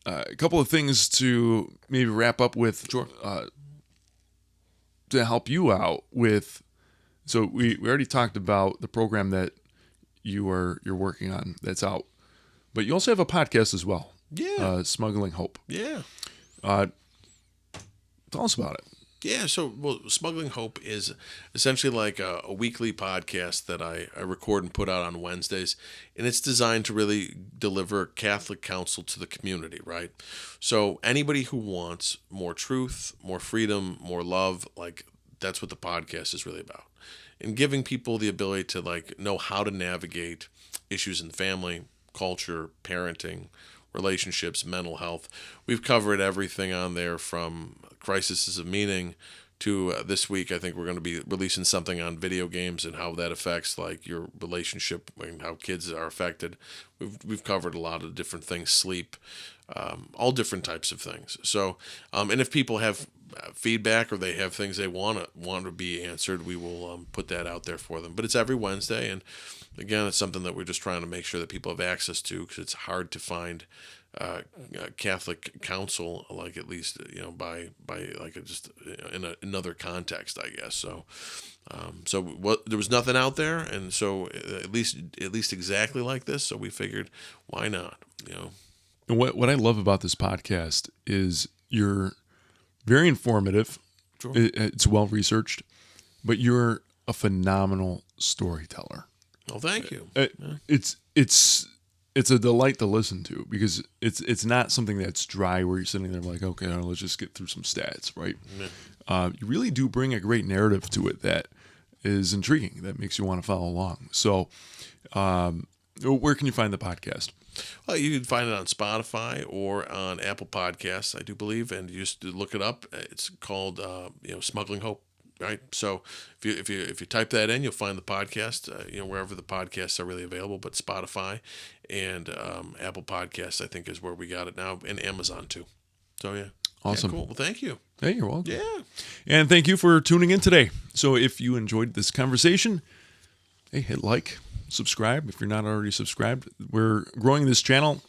a couple of things to maybe wrap up with. Sure. To help you out with. So we already talked about the program that you're working on that's out, but you also have a podcast as well. Yeah. Smuggling Hope. Yeah. Tell us about it. Yeah, so Smuggling Hope is essentially like a weekly podcast that I record and put out on Wednesdays, and it's designed to really deliver Catholic counsel to the community, right? So anybody who wants more truth, more freedom, more love, like that's what the podcast is really about. And giving people the ability to like know how to navigate issues in family, culture, parenting, relationships, mental health. We've covered everything on there from crises of meaning to this week. I think we're going to be releasing something on video games and how that affects like your relationship and how kids are affected. We've covered a lot of different things, sleep, all different types of things. So, and if people have feedback or they have things they want to be answered, we will put that out there for them. But it's every Wednesday, and again, it's something that we're just trying to make sure that people have access to, because it's hard to find Catholic counsel, like at least by like just in another context, I guess. So, there was nothing out there, and so at least exactly like this. So we figured, why not? And what I love about this podcast is you're very informative. Sure. It's well researched, but you're a phenomenal storyteller. Oh, thank you. It's a delight to listen to, because it's not something that's dry where you're sitting there like, okay, let's just get through some stats, right? Yeah. You really do bring a great narrative to it that is intriguing, that makes you want to follow along. So, where can you find the podcast? Well, you can find it on Spotify or on Apple Podcasts, I do believe, and you just look it up. It's called Smuggling Hope. Right, so if you type that in, you'll find the podcast. Wherever the podcasts are really available, but Spotify and Apple Podcasts, I think, is where we got it now, and Amazon too. So yeah, awesome. Yeah, cool. Well, thank you. Hey, you're welcome. Yeah, and thank you for tuning in today. So if you enjoyed this conversation, hey, hit like, subscribe if you're not already subscribed. We're growing this channel.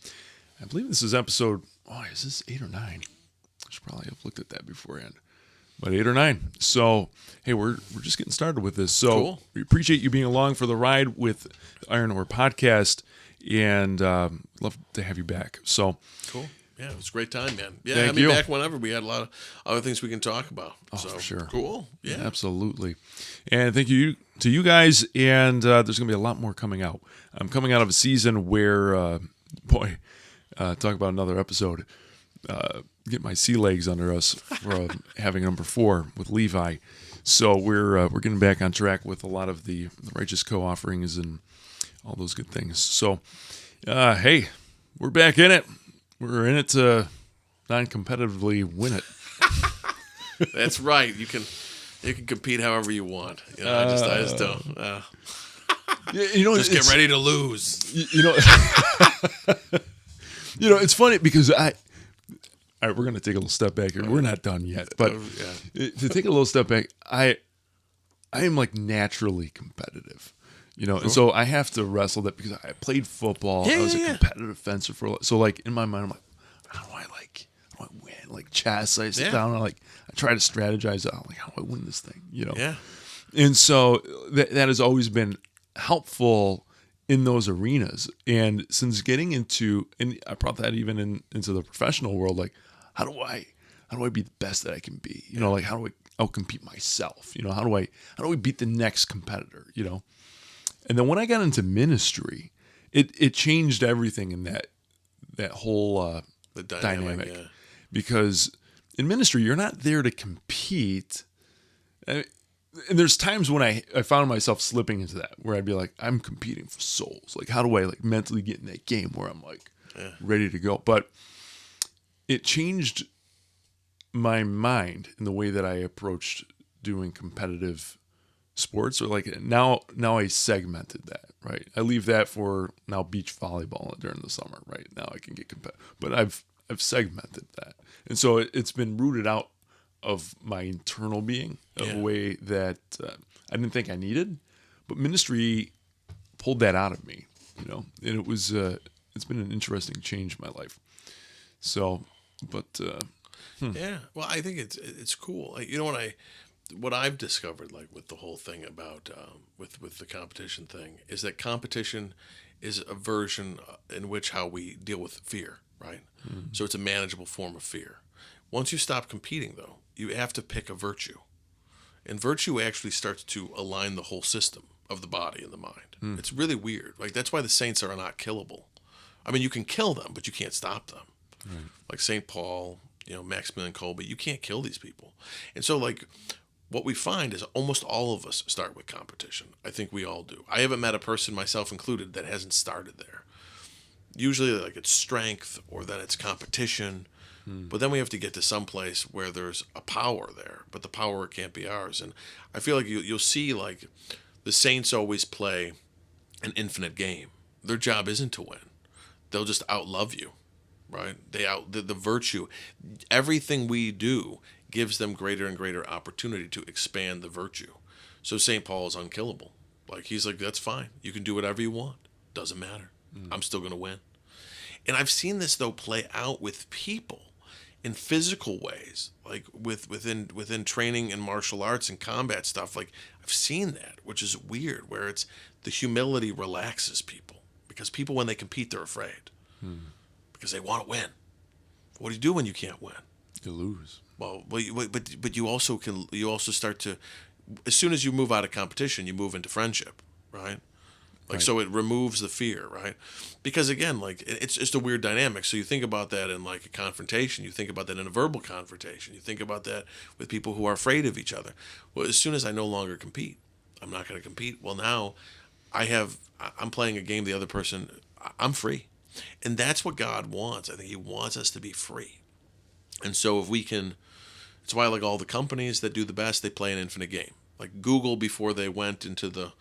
I believe this is episode. Oh, is this 8 or 9? I should probably have looked at that beforehand. But 8 or 9. So, hey, we're just getting started with this. So cool. We appreciate you being along for the ride with the Iron Ore podcast, and love to have you back. So cool. Yeah, it was a great time, man. Yeah, have me back whenever. We had a lot of other things we can talk about. Oh, so, for sure. Cool. Yeah, absolutely. And thank you to you guys. And there's going to be a lot more coming out. I'm coming out of a season where, talk about another episode. Get my sea legs under us for having number 4 with Levi. So we're getting back on track with a lot of the righteous co-offerings and all those good things. So, hey, we're back in it. We're in it to non-competitively win it. That's right. You can compete however you want. I just don't. Just get ready to lose. It's funny because all right, we're going to take a little step back here. We're not done yet, but to take a little step back, I am like naturally competitive, and so I have to wrestle that because I played football. I was a competitive fencer so like in my mind, I'm like, how do I win? Like chess, I sit down and I try to strategize out like how do I win this thing, Yeah. And so that has always been helpful in those arenas. And since getting into, and I brought that even into the professional world, like how do I be the best that I can be? Like how do I outcompete myself? how do I beat the next competitor? And then when I got into ministry, it changed everything in that whole the dynamic. Yeah. Because in ministry, you're not there to compete. And there's times when I found myself slipping into that, where I'd be like, I'm competing for souls. Like, how do I mentally get in that game where I'm ready to go? But it changed my mind and the way that I approached doing competitive sports, or like now I segmented that, right? I leave that for now beach volleyball during the summer, right? Now I can get competitive, but I've segmented that, and so it's been rooted out of my internal being of a way that I didn't think I needed, but ministry pulled that out of me, and it was it's been an interesting change in my life. So, but Yeah, well, I think it's cool. Like, what I've discovered, like with the whole thing about with the competition thing, is that competition is a version in which how we deal with fear, right? So it's a manageable form of fear. Once you stop competing, though, you have to pick a virtue, and virtue actually starts to align the whole system of the body and the mind. It's really weird. Like, that's why the saints are not killable. I mean, you can kill them, but you can't stop them. Right. Like St. Paul, Maximilian Kolbe, you can't kill these people. And so, like, what we find is almost all of us start with competition. I think we all do. I haven't met a person, myself included, that hasn't started there. Usually, like, it's strength or then it's competition. But then we have to get to some place where there's a power there, but the power can't be ours. And I feel like you'll see, like, the saints always play an infinite game. Their job isn't to win. They'll just outlove you, right? The virtue. Everything we do gives them greater and greater opportunity to expand the virtue. So St. Paul is unkillable. Like, he's like, that's fine. You can do whatever you want. Doesn't matter. I'm still going to win. And I've seen this, though, play out with people in physical ways, like within training and martial arts and combat stuff. Like, I've seen that, which is weird, where it's the humility relaxes people, because people, when they compete, they're afraid because they want to win. What do you do when you can't win? You lose. Well, but you also start to, as soon as you move out of competition, you move into friendship, right? Like, right. So it removes the fear, right? Because again, like, it's just a weird dynamic. So you think about that in, like, a confrontation. You think about that in a verbal confrontation. You think about that with people who are afraid of each other. Well, as soon as I no longer compete, I'm not going to compete. Well, now I'm playing a game. The other person, I'm free. And that's what God wants. I think he wants us to be free. And so if we can, it's why, like, all the companies that do the best, they play an infinite game. Like Google, before they went into the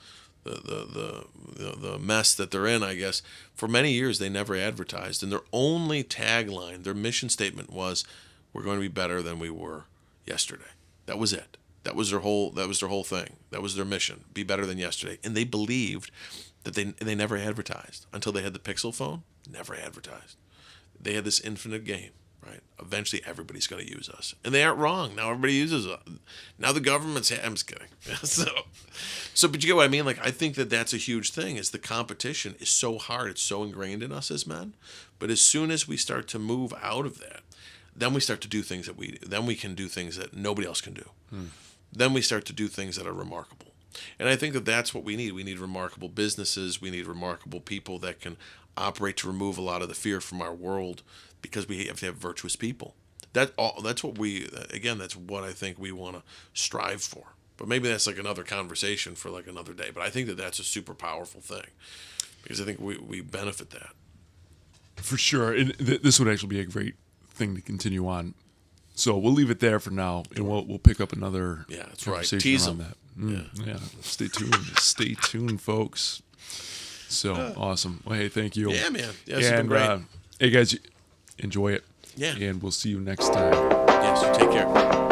mess that they're in, I guess, for many years they never advertised, and their only tagline, their mission statement was, "We're going to be better than we were yesterday." That was it. That was their whole thing. That was their mission: be better than yesterday. And they believed that they never advertised until they had the Pixel phone. Never advertised. They had this infinite game. Right. Eventually, everybody's going to use us, and they aren't wrong. Now everybody uses us. Now the government's. I'm just kidding. So, but you get what I mean. Like, I think that that's a huge thing. Is the competition is so hard. It's so ingrained in us as men. But as soon as we start to move out of that, then we start to do things then we can do things that nobody else can do. Then we start to do things that are remarkable. And I think that that's what we need. We need remarkable businesses. We need remarkable people that can operate to remove a lot of the fear from our world, because we have to have virtuous people. That's what that's what I think we want to strive for. But maybe that's like another conversation for like another day. But I think that that's a super powerful thing, because I think we benefit that. For sure. And this would actually be a great thing to continue on. So we'll leave it there for now, and we'll pick up another that's conversation right. Tease around them. that. Yeah. Stay tuned. Stay tuned, folks. So awesome. Well, hey, thank you. Yeah, man. Yeah, it's been great. Hey, guys, enjoy it. Yeah. And we'll see you next time. Yes, take care.